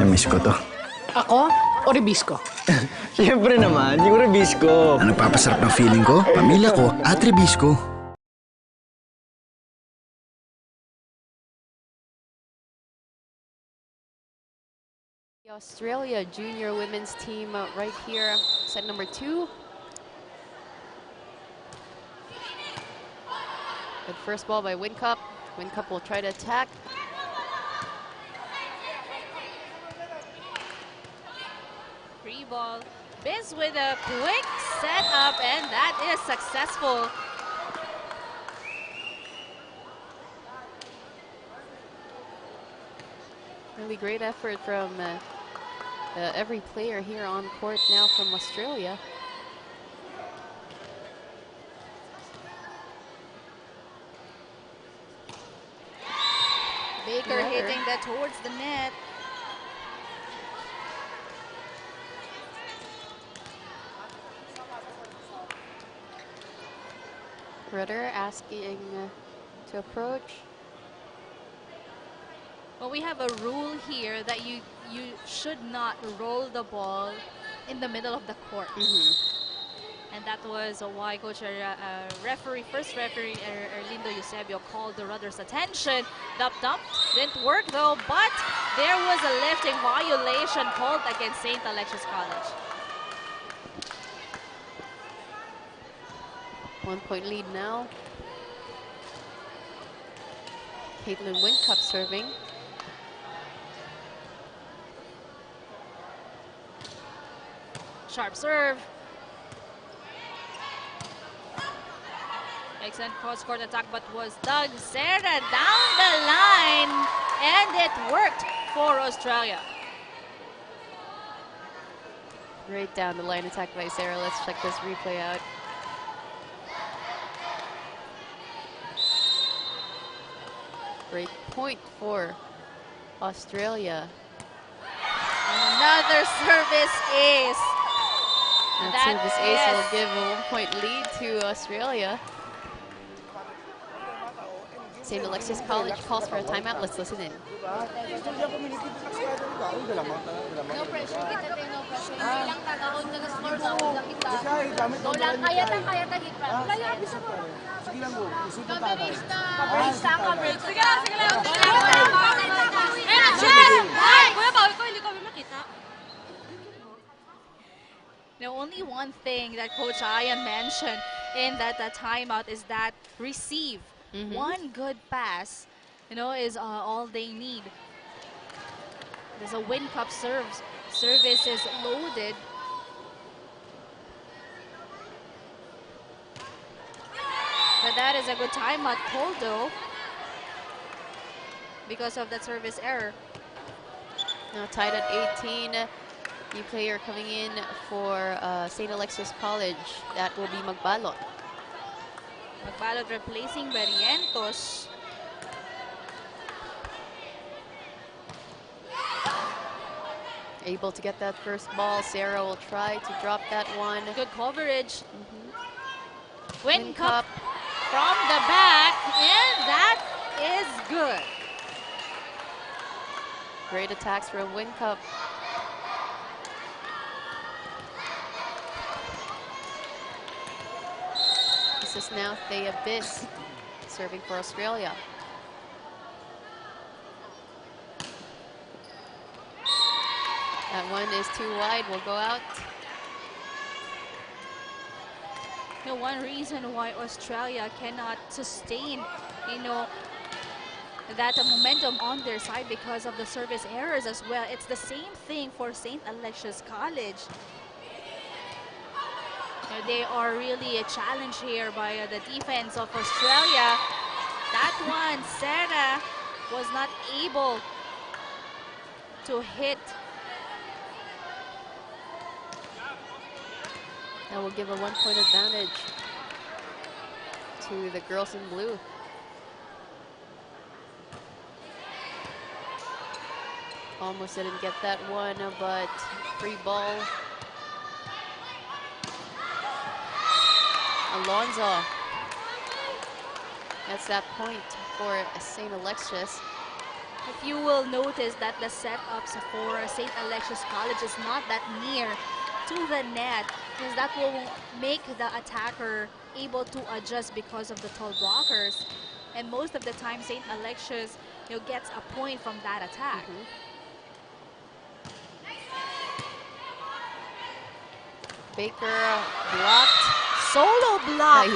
[SPEAKER 2] Na-miss ko to.
[SPEAKER 3] Ako o Rebisco?
[SPEAKER 2] Siyempre naman, yung Rebisco. Ang nagpapasarap ng feeling ko, pamilya ko at Rebisco.
[SPEAKER 8] The Australia junior women's team right here, set number 2. Good first ball by Wincup. Wincup will try to attack.
[SPEAKER 9] Free ball. Biz with a quick setup, and that is successful.
[SPEAKER 8] Really great effort from every player here on court now from Australia.
[SPEAKER 9] Baker hitting that towards the net.
[SPEAKER 8] Rudder asking to approach.
[SPEAKER 9] Well, we have a rule here that you should not roll the ball in the middle of the court. And that was why Coach first referee Erlindo Eusebio called the Rudder's attention. Dump didn't work though, but there was a lifting violation called against St. Alexius College.
[SPEAKER 8] 1-point lead now. Caitlin Wincup serving.
[SPEAKER 9] Sharp serve. Excellent cross-court attack, but was Doug Serra down the line, and it worked for Australia.
[SPEAKER 8] Right down the line attack by Sarah. Let's check this replay out. Great point for Australia.
[SPEAKER 9] Another service ace.
[SPEAKER 8] That service ace will give a 1-point lead to Australia. St. Alexius College calls for a timeout. Let's listen in.
[SPEAKER 13] No pressure kita din, no pressure. Hindi lang tagaon na score sa una kita. No lang, kaya ta hit run. Kaya bisa mo. Sige lang go. Isipin ta. Break sa ka break. Sige lang. Kuya bawal ko, hindi ko makita.
[SPEAKER 9] Now, only one thing that Coach Ian mentioned in that timeout is that receive. One good pass, is all they need. There's a Wincup service is loaded. But that is a good timeout call though, because of that service error.
[SPEAKER 8] Now tied at 18. New player coming in for St. Alexius College. That will be Magbalot.
[SPEAKER 9] Magbalot replacing Barrientos.
[SPEAKER 8] Able to get that first ball. Sarah will try to drop that one.
[SPEAKER 9] Good coverage. Wincup from the back, and that is good.
[SPEAKER 8] Great attacks from Wincup. This is now Thea Biss serving for Australia. That one is too wide, will go out.
[SPEAKER 9] One reason why Australia cannot sustain, that momentum on their side because of the service errors as well. It's the same thing for St. Alexius College. They are really a challenge here by the defense of Australia. That one, Sarah was not able to hit.
[SPEAKER 8] That will give a 1-point advantage to the girls in blue. Almost didn't get that one, but free ball. Alonzo. That's that point for St. Alexius.
[SPEAKER 9] If you will notice that the setups for St. Alexius College is not that near to the net, because that will make the attacker able to adjust because of the tall blockers. And most of the time, St. Alexius gets a point from that attack.
[SPEAKER 8] Baker blocked.
[SPEAKER 9] Solo block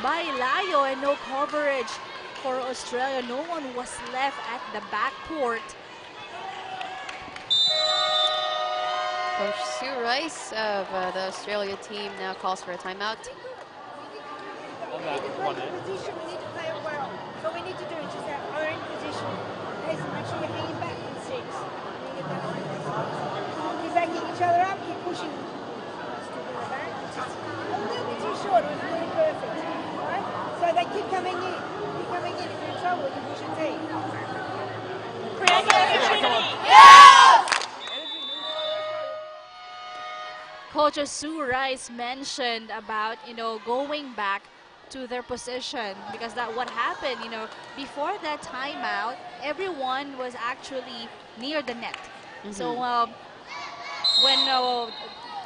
[SPEAKER 8] By
[SPEAKER 9] Layo, and no coverage for Australia. No one was left at the backcourt.
[SPEAKER 8] Coach Sue Rice of the Australia team now calls for a timeout.
[SPEAKER 11] We need to play the position, we need to play it well. So we need to do is just our own position. Okay, so make sure you're hanging back in six. Keep backing each other up, keep pushing. A little bit too short, it was really perfect. Right? So they keep coming in. Keep coming in. If you're in trouble, you can push a team.
[SPEAKER 9] Coach Sue Rice mentioned about going back to their position, because that what happened before that timeout, everyone was actually near the net. So when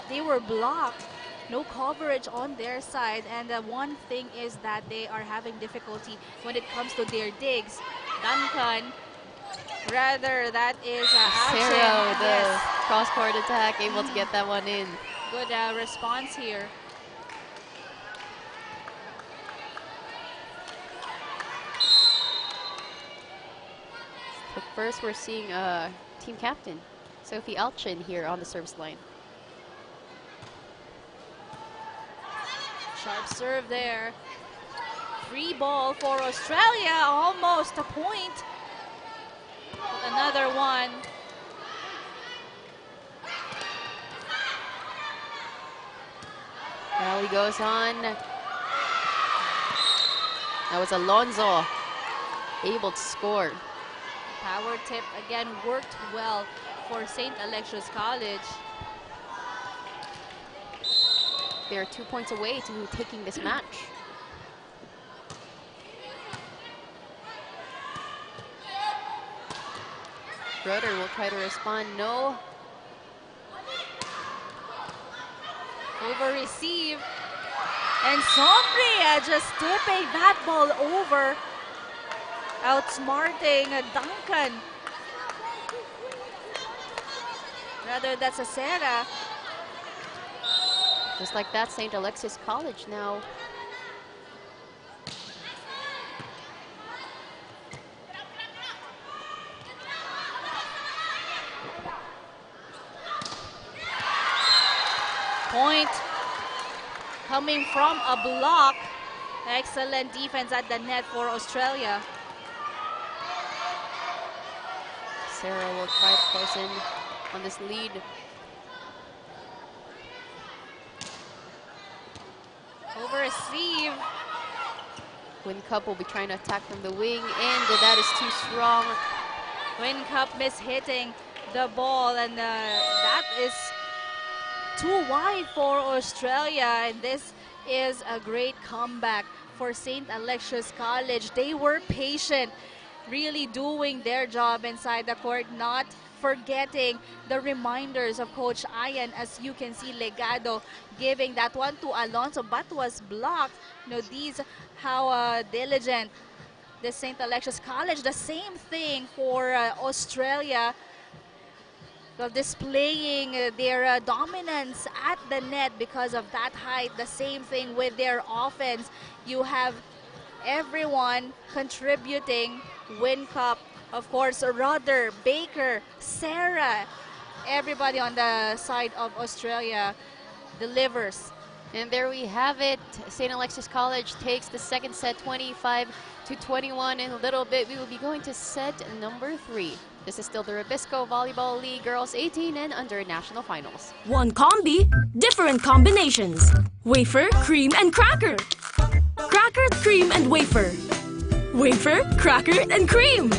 [SPEAKER 9] they were blocked, no coverage on their side, and one thing is that they are having difficulty when it comes to their digs. Duncan, rather, that is
[SPEAKER 8] Sarah with the
[SPEAKER 9] yes.
[SPEAKER 8] cross-court attack, able to get that one in.
[SPEAKER 9] Good response here.
[SPEAKER 8] But first, we're seeing team captain Sophie Alchin here on the service line.
[SPEAKER 9] Sharp serve there. Free ball for Australia, almost a point. But another one.
[SPEAKER 8] Rally goes on. That was Alonso able to score.
[SPEAKER 9] Power tip again worked well for St. Alexius College.
[SPEAKER 8] They're 2 points away to taking this match. Rudder will try to respond. No.
[SPEAKER 9] Over receive. And Sombria just tipping that ball over. Outsmarting Duncan. Rather, that's a Sarah.
[SPEAKER 8] Just like that, St. Alexius College now.
[SPEAKER 9] Point coming from a block. Excellent defense at the net for Australia.
[SPEAKER 8] Sarah will try to close in on this lead.
[SPEAKER 9] Over receive.
[SPEAKER 8] Win Cup will be trying to attack from the wing, and that is too strong.
[SPEAKER 9] Win Cup mishitting the ball, and that is too wide for Australia. And this is a great comeback for St. Alexius College. They were patient, really doing their job inside the court, not forgetting the reminders of Coach Ian. As you can see, Legado giving that one to Alonso, but was blocked. These how diligent the St. Alexius College. The same thing for Australia, displaying their dominance at the net because of that height. The same thing with their offense. You have everyone contributing. Win Cup, of course, Rudder, Baker, Sarah, everybody on the side of Australia delivers.
[SPEAKER 8] And there we have it. St. Alexius College takes the second set 25-21. In a little bit, we will be going to set number 3. This is still the Rebisco Volleyball League Girls 18 and Under National Finals.
[SPEAKER 4] One combi, different combinations. Wafer, cream, and cracker. Cracker, cream, and wafer. Wafer, cracker, and cream.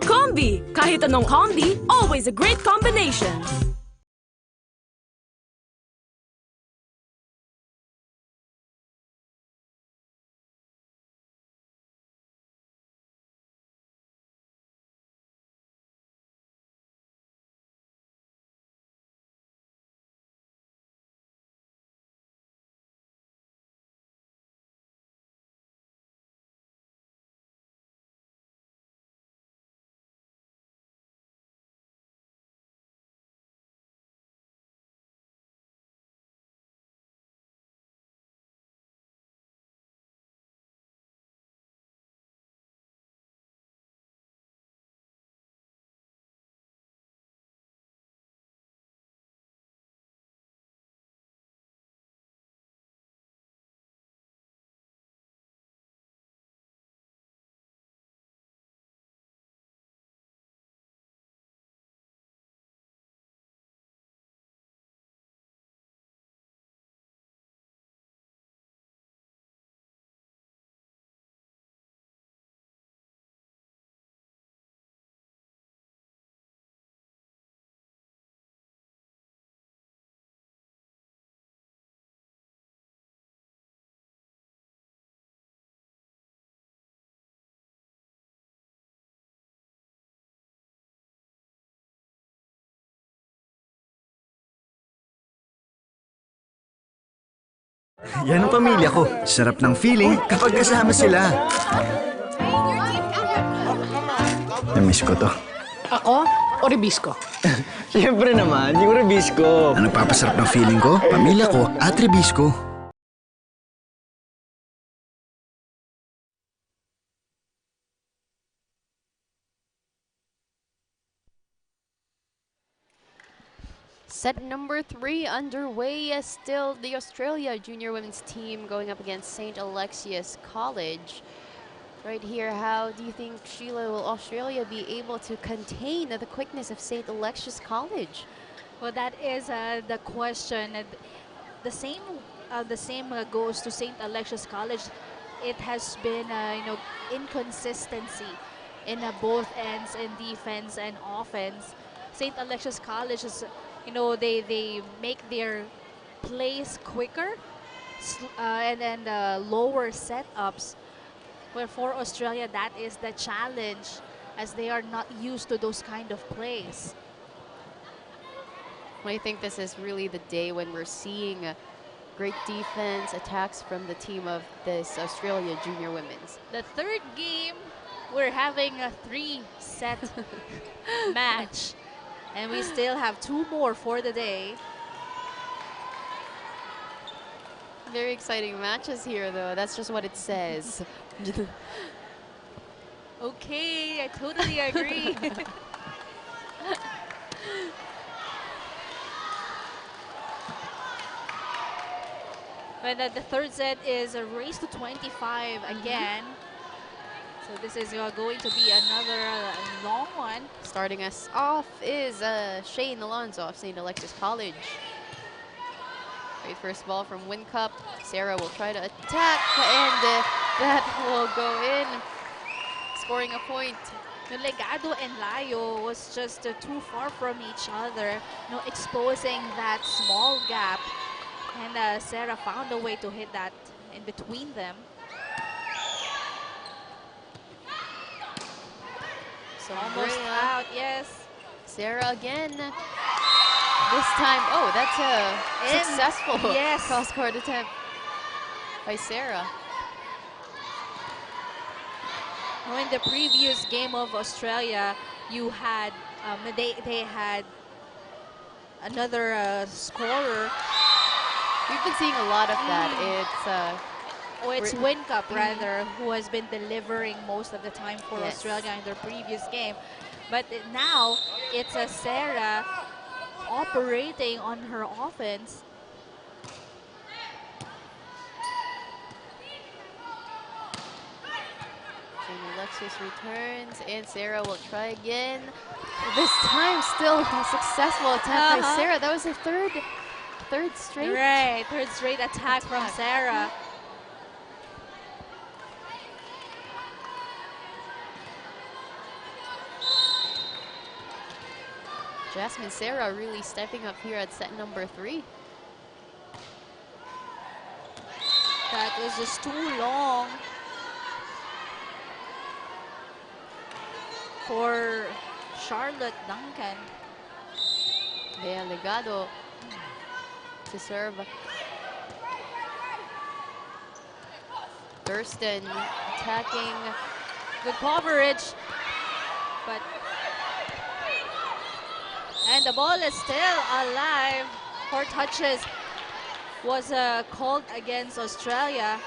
[SPEAKER 4] Combi. Kahit anong combi, always a great combination.
[SPEAKER 2] Yan ang pamilya ko. Sarap ng feeling kapag kasama sila. Namiss ko to.
[SPEAKER 3] Ako o Rebisco?
[SPEAKER 2] Siyempre naman, yung Rebisco. Ang nagpapasarap ng feeling ko, pamilya ko at Rebisco.
[SPEAKER 8] Set number 3 underway. Still the Australia junior women's team going up against St. Alexius College. Right here, how do you think, Sheila, will Australia be able to contain the quickness of St. Alexius College?
[SPEAKER 9] Well, that is the question. The same goes to St. Alexius College. It has been, inconsistency in both ends, in defense and offense. St. Alexius College is, they make their plays quicker and then lower setups. Where for Australia, that is the challenge, as they are not used to those kind of plays.
[SPEAKER 8] I think this is really the day when we're seeing great defense attacks from the team of this Australia junior women's.
[SPEAKER 9] The third game, we're having a 3-set match, and we still have 2 more for the day.
[SPEAKER 8] Very exciting matches here, though. That's just what it says.
[SPEAKER 9] Okay, I totally agree. But the third set is a race to 25 again. So this is going to be another long one.
[SPEAKER 8] Starting us off is Shane Alonso of St. Alexius College. Great first ball from Win Cup. Sarah will try to attack, and that will go in, scoring a point.
[SPEAKER 9] Legado and Layo was just too far from each other, exposing that small gap. And Sarah found a way to hit that in between them.
[SPEAKER 8] So
[SPEAKER 9] almost out, yes.
[SPEAKER 8] Sarah again. This time, oh, that's a successful cross-court attempt by Sarah.
[SPEAKER 9] In the previous game of Australia, you had they had another scorer.
[SPEAKER 8] We've been seeing a lot of that.
[SPEAKER 9] It's Win Cup rather, who has been delivering most of the time for Australia in their previous game. But now it's Sarah operating on her offense.
[SPEAKER 8] Alexis returns, and Sarah will try again. This time, still a successful attempt by Sarah. That was her third straight.
[SPEAKER 9] Right, third straight attack from Sarah.
[SPEAKER 8] Jasmine Sarah really stepping up here at set number 3.
[SPEAKER 9] That was just too long for Charlotte Duncan.
[SPEAKER 8] Bea Legado to serve. Thurston attacking.
[SPEAKER 9] Good coverage, but and the ball is still alive. 4 touches was called against Australia.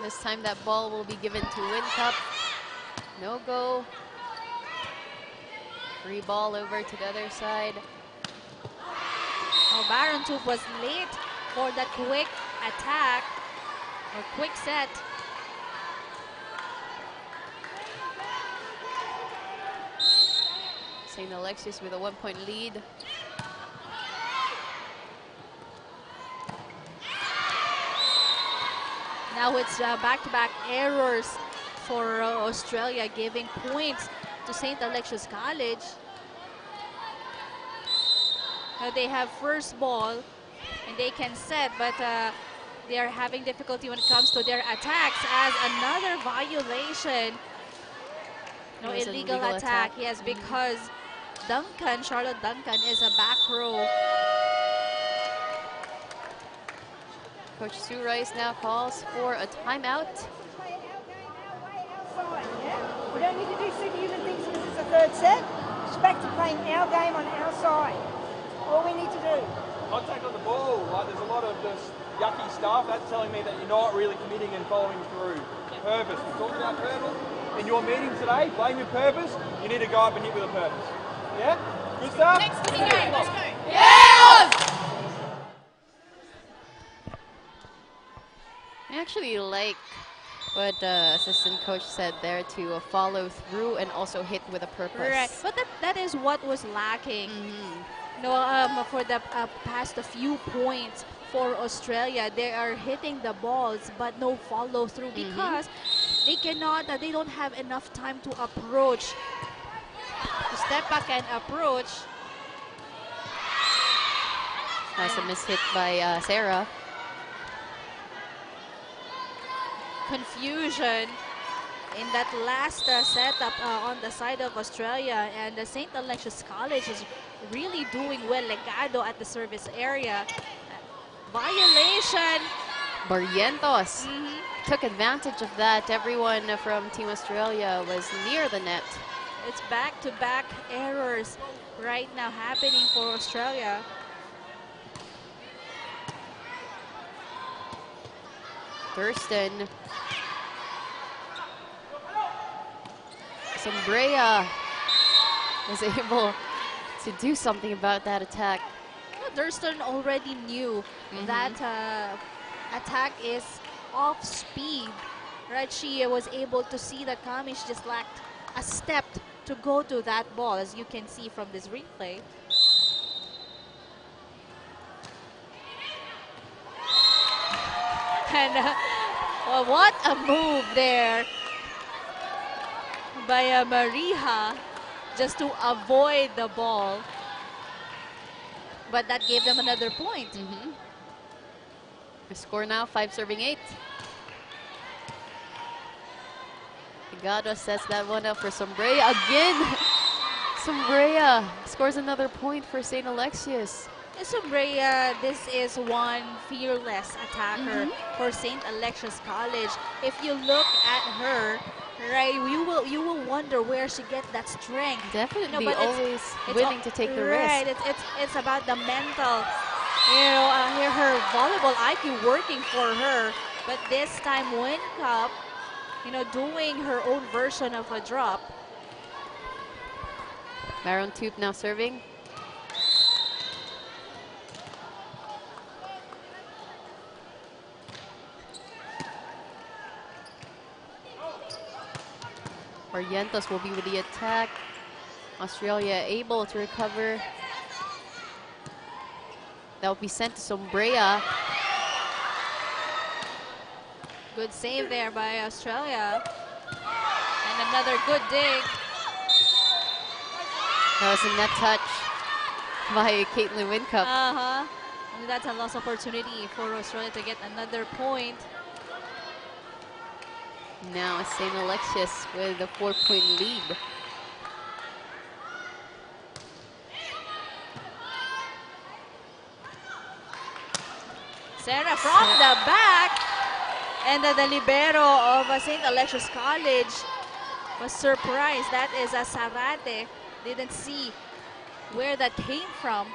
[SPEAKER 8] This time that ball will be given to Win Cup. No go. Free ball over to the other side.
[SPEAKER 9] Oh, Baron Tooth was late for that quick attack or quick set.
[SPEAKER 8] St. Alexius with a 1-point lead.
[SPEAKER 9] Now it's back-to-back errors for Australia, giving points to St. Alexius College. They have first ball and they can set, but they are having difficulty when it comes to their attacks as another violation. No, illegal attack. Yes, because Charlotte Duncan is a back row.
[SPEAKER 8] Coach Sue Rice now calls for a timeout.
[SPEAKER 11] We don't need to do superhuman things because it's the third set. It's back to playing our game on our side. All we need to do.
[SPEAKER 12] Contact on the ball, like there's a lot of just yucky stuff. That's telling me that you're not really committing and following through. Purpose. We talked about purpose. In your meeting today, playing with purpose, you need to go up and hit with a purpose. Yeah? Good stuff?
[SPEAKER 13] Next to the game, let's go.
[SPEAKER 8] I actually like what assistant coach said there, to follow through and also hit with a purpose.
[SPEAKER 9] Right, but that is what was lacking. No, for the past few points for Australia, they are hitting the balls but no follow through because they cannot. They don't have enough time to approach, to step back and approach.
[SPEAKER 8] That's a mishit by Sarah.
[SPEAKER 9] Confusion in that last setup on the side of Australia, and St. Alexius College is really doing well. Legado at the service area. Violation.
[SPEAKER 8] Barrientos took advantage of that. Everyone from Team Australia was near the net.
[SPEAKER 9] It's back-to-back errors right now happening for Australia.
[SPEAKER 8] Thurston. Sombrea was able to do something about that attack.
[SPEAKER 9] Thurston already knew that attack is off speed, right? She was able to see that coming. She just lacked a step to go to that ball, as you can see from this replay. And well, what a move there by Mariha, just to avoid the ball. But that gave them another point.
[SPEAKER 8] The score now, 5-8. Legado sets that one up for Sombrea again. Sombrea scores another point for St. Alexius.
[SPEAKER 9] Sombrea, this is one fearless attacker for St. Alexius College. If you look at her, right, you will wonder where she gets that strength.
[SPEAKER 8] Definitely,
[SPEAKER 9] but
[SPEAKER 8] always willing to take the risk.
[SPEAKER 9] Right, it's about the mental. You know, her volleyball IQ working for her, but this time Win Cup, you know, doing her own version of a drop.
[SPEAKER 8] Maron Toop now serving. Barrientos will be with the attack. Australia able to recover. That will be sent to Sombrea.
[SPEAKER 9] Good save there by Australia. And another good dig.
[SPEAKER 8] That was a net touch by Caitlin Wincup.
[SPEAKER 9] And that's a lost opportunity for Australia to get another point.
[SPEAKER 8] Now St. Alexius with a 4-point lead.
[SPEAKER 9] Sarah from the back. And the libero of St. Alexius College was surprised. That is a Sarate. Didn't see where that came from.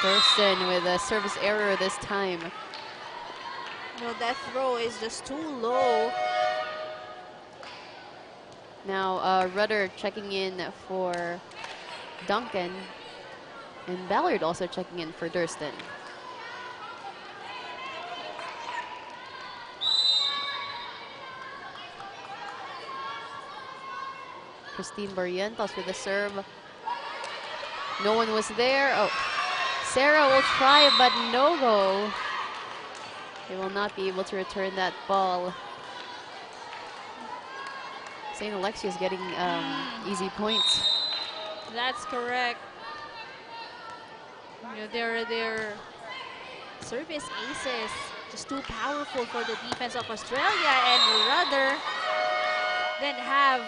[SPEAKER 8] Thurston with a service error this time.
[SPEAKER 9] No, that throw is just too low.
[SPEAKER 8] Now Rudder checking in for Duncan. And Ballard also checking in for Thurston. Christine Barrientos with the serve. No one was there. Oh, Sarah will try, but no go. They will not be able to return that ball. St. Alexius getting easy points.
[SPEAKER 9] That's correct. Their service aces just too powerful for the defense of Australia, and rather than have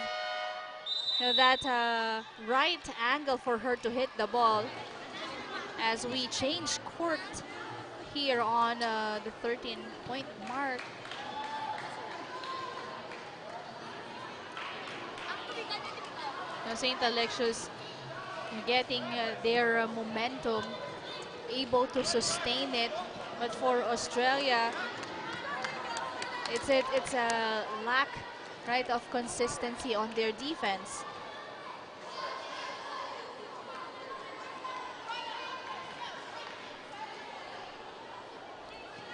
[SPEAKER 9] that right angle for her to hit the ball, as we change court here on the 13-point mark. St. Alexius getting their momentum, able to sustain it, but for Australia, it's a lack, right, of consistency on their defense.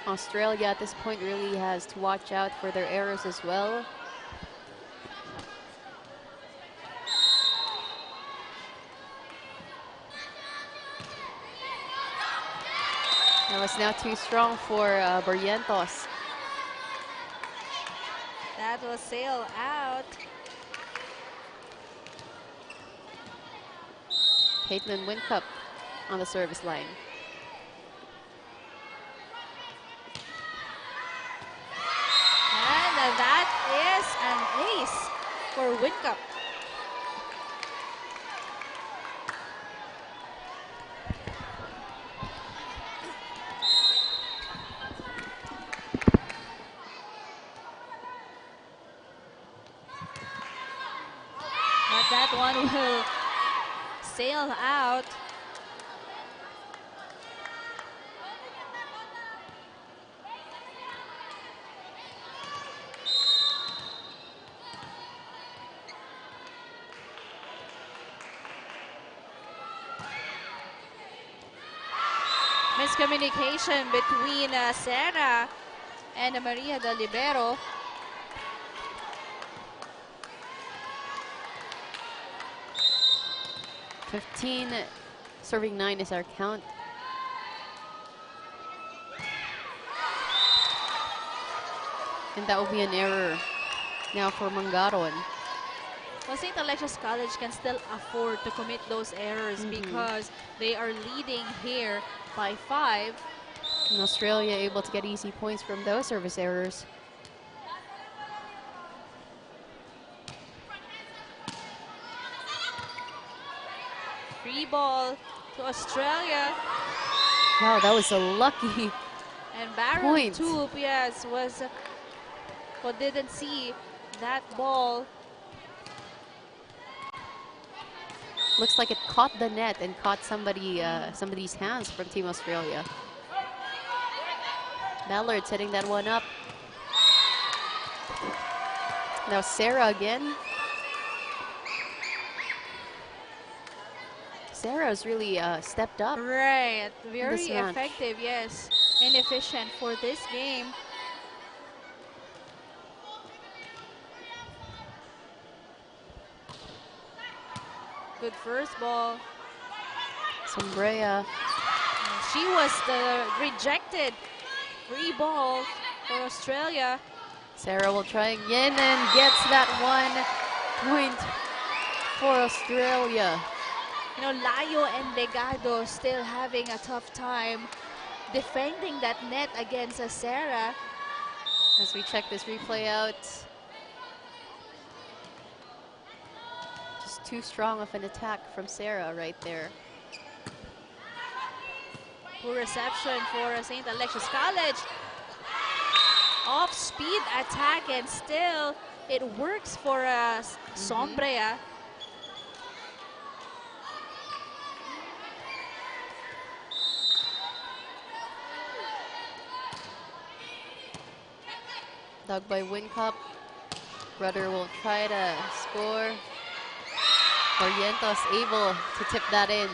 [SPEAKER 8] Australia at this point really has to watch out for their errors as well. That was now too strong for Barrientos.
[SPEAKER 9] That will sail out.
[SPEAKER 8] Caitlin Wincup on the service line.
[SPEAKER 9] And that is an ace for Wincup. But that one will sail out. Miscommunication between Sarah and Maria Del Libero.
[SPEAKER 8] Serving 9 is our count. And that will be an error now for Mangaron.
[SPEAKER 9] Well, St. Alexius College can still afford to commit those errors because they are leading here by 5.
[SPEAKER 8] And Australia able to get easy points from those service errors.
[SPEAKER 9] Free ball to Australia.
[SPEAKER 8] Wow, that was a lucky
[SPEAKER 9] And Baron
[SPEAKER 8] point.
[SPEAKER 9] Toop, yes, was but didn't see that ball.
[SPEAKER 8] Looks like it caught the net and caught somebody's hands from Team Australia. Ballard setting that one up. Now Sarah again. Sarah's really stepped up.
[SPEAKER 9] Right, very
[SPEAKER 8] this match.
[SPEAKER 9] effective, yes, and efficient for this game. Good first ball.
[SPEAKER 8] Sombrea.
[SPEAKER 9] She was the rejected free ball for Australia.
[SPEAKER 8] Sarah will try again and gets that 1 point for Australia.
[SPEAKER 9] You know, Layo and Legado still having a tough time defending that net against Sarah.
[SPEAKER 8] As we check this replay out. Just too strong of an attack from Sarah right there.
[SPEAKER 9] Poor reception for St. Alexius College. Off-speed attack, and still it works for Sombrea.
[SPEAKER 8] Dug by Wincup. Rudder will try to score. Barrientos able to tip that in.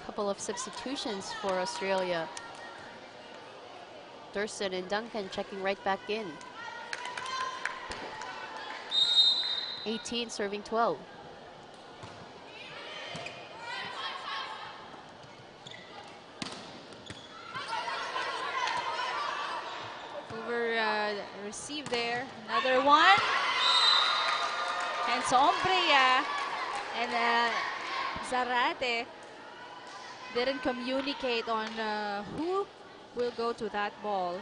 [SPEAKER 8] Couple of substitutions for Australia. Thurston and Duncan checking right back in. 18 serving 12.
[SPEAKER 9] Receive there, another one. And Sombrea And Zarate didn't communicate on who will go to that ball.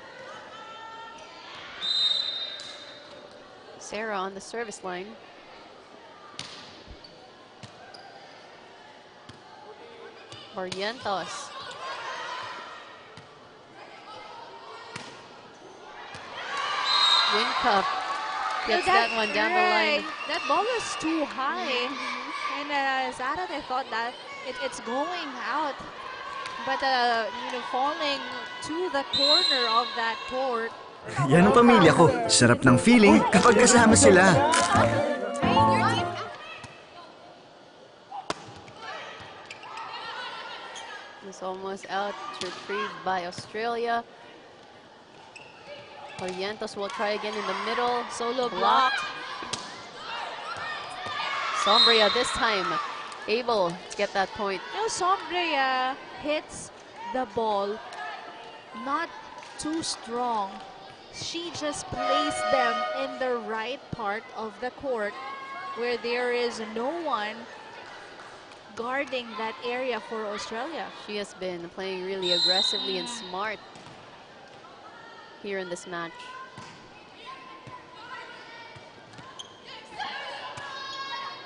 [SPEAKER 8] Sarah on the service line. Barrientos. Wincup gets that one down the line.
[SPEAKER 9] That ball was too high. And Zarate thought that it's going out. But falling to the corner of that court.
[SPEAKER 2] Yan ang pamilya ko. Sarap ng feeling kapag kasama sila.
[SPEAKER 8] It's almost out, retrieved by Australia. Barrientos will try again in the middle.
[SPEAKER 9] Solo blocked.
[SPEAKER 8] Sombria this time able to get that point.
[SPEAKER 9] Sombria hits the ball not too strong. She just placed them in the right part of the court where there is no one guarding that area for Australia.
[SPEAKER 8] She has been playing really aggressively and smart here in this match.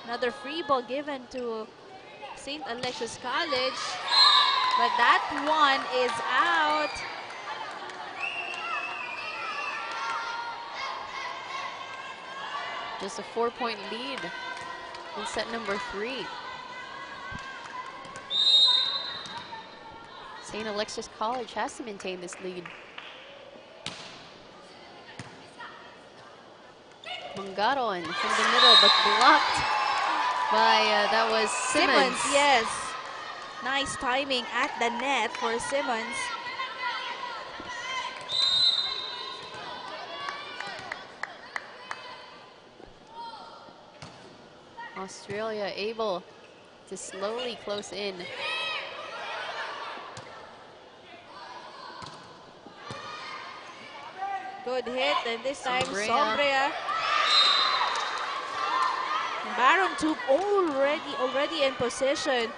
[SPEAKER 9] Another free ball given to St. Alexius College, but that one is out.
[SPEAKER 8] Just a 4-point lead in set number 3. St. Alexius College has to maintain this lead. Mangaron from the middle, but blocked by, that was Simmons.
[SPEAKER 9] Yes. Nice timing at the net for Simmons.
[SPEAKER 8] Australia able to slowly close in.
[SPEAKER 9] Good hit, and this time Sombria. Baron took already in position,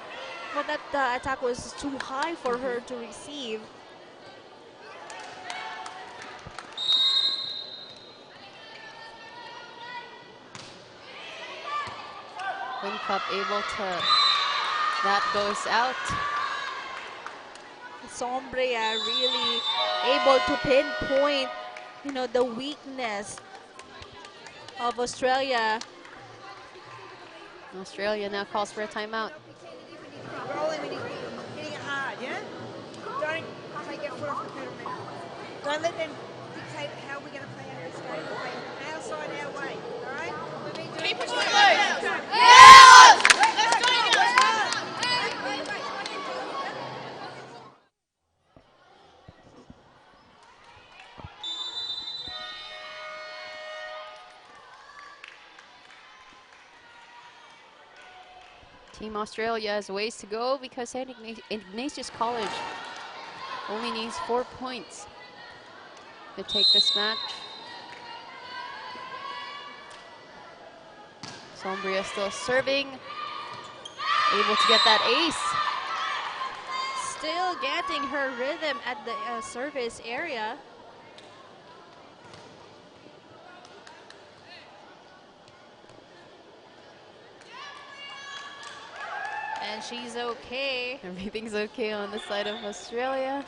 [SPEAKER 9] but that attack was too high for her to receive.
[SPEAKER 8] Wincup able to, that goes out.
[SPEAKER 9] Sombria really able to pinpoint, the weakness of Australia.
[SPEAKER 8] Australia now calls for a timeout.
[SPEAKER 11] Rolling when you're hitting it hard, yeah? Don't take your foot off the pedal now. Don't let them dictate how we're going to play out this game. We'll play our side, our way, all right? Keep it
[SPEAKER 13] Yes! Let's go,
[SPEAKER 8] Team Australia has ways to go because St. Ignatius College only needs 4 points to take this match. Sombria still serving, able to get that ace.
[SPEAKER 9] Still getting her rhythm at the service area. And she's okay.
[SPEAKER 8] Everything's okay on the side of Australia.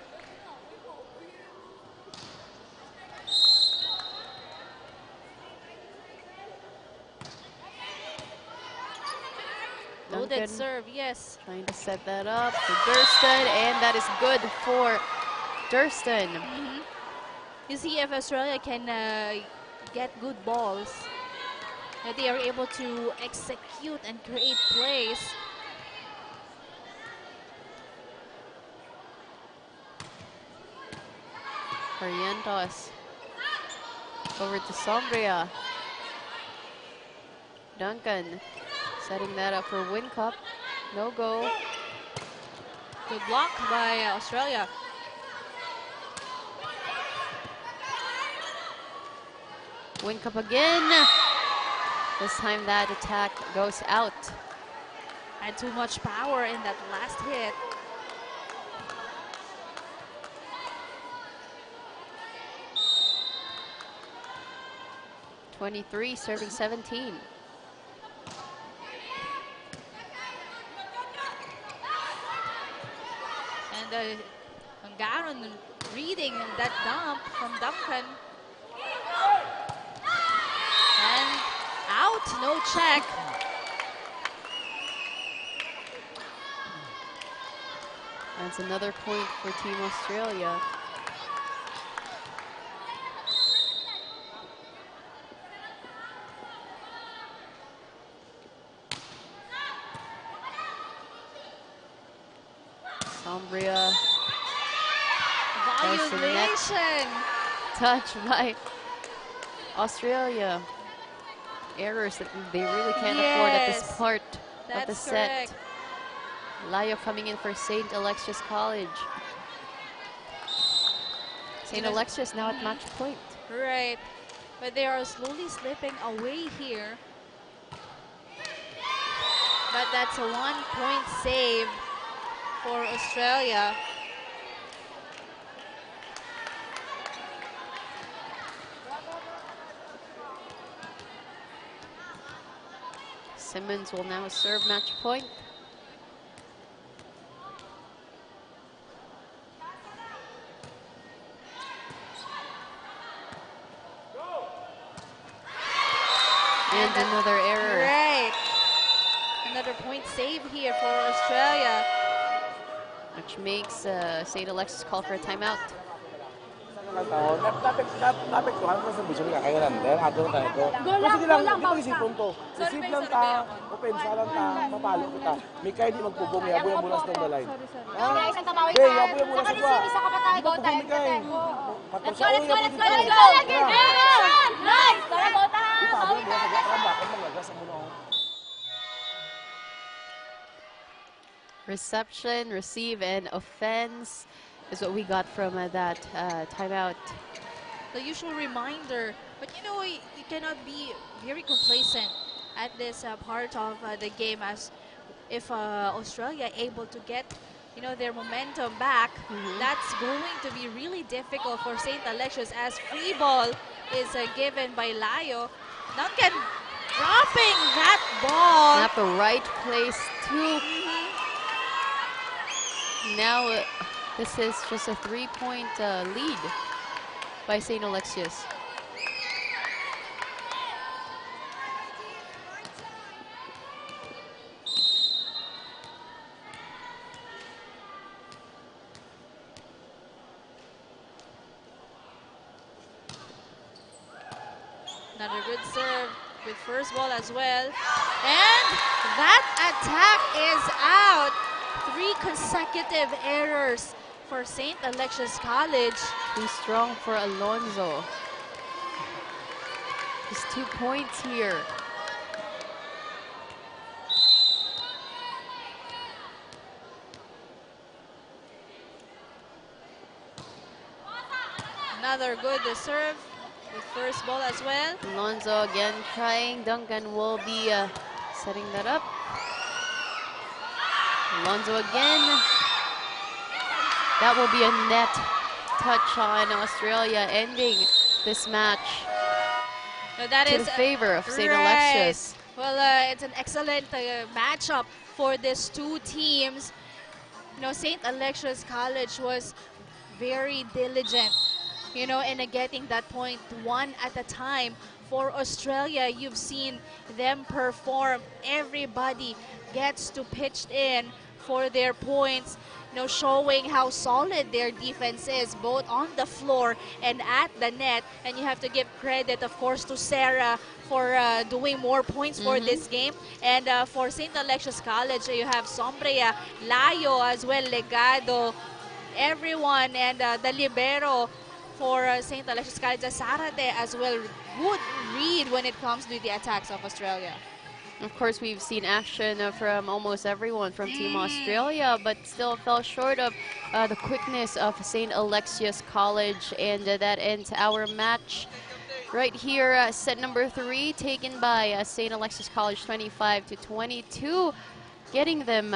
[SPEAKER 9] Loaded serve, yes.
[SPEAKER 8] Trying to set that up for Durston, and that is good for Durston.
[SPEAKER 9] You see, if Australia can get good balls, that they are able to execute and create plays.
[SPEAKER 8] Barrientos over to Sombria. Duncan setting that up for Wincup. No go.
[SPEAKER 9] Good block by Australia.
[SPEAKER 8] Wincup again. This time that attack goes out.
[SPEAKER 9] Had too much power in that last hit.
[SPEAKER 8] (23) serving 17.
[SPEAKER 9] And Garon reading that dump from Duncan. And out, no check.
[SPEAKER 8] That's another point for Team Australia. Sombria.
[SPEAKER 9] Violation.
[SPEAKER 8] Touch by Australia. Errors that they really can't afford at this part of the set.
[SPEAKER 9] Correct.
[SPEAKER 8] Layo coming in for St. Alexius College. St. Alexius now at match point.
[SPEAKER 9] Right. But they are slowly slipping away here. But that's a 1-point save for Australia.
[SPEAKER 8] Simmons will now serve match point. And another error.
[SPEAKER 9] Right. Another point save here for Australia.
[SPEAKER 8] Which makes St. Alexius call for a timeout.
[SPEAKER 14] Napektuhan ko sa bisyon nga kaya nander, ato na ito. Sige lang, di ko isipon to. Isip lang ta, opensa lang ta, mapalo kita. Mikay di magpubong, yabo yung bulas ng balay. Hey, yabo yung bulas ng balay. Di ba pubong Mikay? Let's go, let's go, let's go, let's go! Nice! Tara, bota! Di pa, yabo yung bulas ng balay. Bakit malagas ang muna ako?
[SPEAKER 8] Reception, receive, and offense is what we got from that timeout.
[SPEAKER 9] The usual reminder, but you know, you cannot be very complacent at this part of the game, as if Australia able to get, you know, their momentum back. That's going to be really difficult for St. Alexius, as free ball is given by Layo. Duncan dropping that ball.
[SPEAKER 8] At the right place too. Now this is just a 3-point lead by St. Alexius.
[SPEAKER 9] Another good serve with first ball as well. And that attack is out. 3 consecutive errors for St. Alexius College.
[SPEAKER 8] Too strong for Alonzo. Just 2 points here.
[SPEAKER 9] Another good serve with first ball as well.
[SPEAKER 8] Alonzo again trying. Duncan will be setting that up. Alonzo again. That will be a net touch on Australia, ending this match
[SPEAKER 9] That is
[SPEAKER 8] in favor of St.
[SPEAKER 9] right.
[SPEAKER 8] Alexius.
[SPEAKER 9] Well, it's an excellent matchup for these two teams. You know, St. Alexius College was very diligent, you know, in getting that point one at a time. For Australia, you've seen them perform. Everybody gets to pitch in for their points, you know, showing how solid their defense is, both on the floor and at the net. And you have to give credit, of course, to Sarah for doing more points for this game. And for St. Alexius College, you have Sombria, Layo as well, Legado, everyone, and the libero for St. Alexius College, Sarate as well. Good read when it comes to the attacks of Australia.
[SPEAKER 8] Of course, we've seen action from almost everyone from Team Australia, but still fell short of the quickness of St. Alexius College. And that ends our match right here. Set number 3 taken by St. Alexius College 25-22. getting them.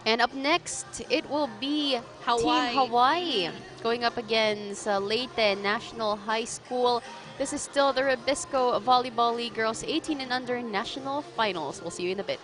[SPEAKER 8] And up next, it will be Team Hawaii going up against Leyte National High School. This is still the Rebisco Volleyball League Girls 18 and Under National Finals. We'll see you in a bit.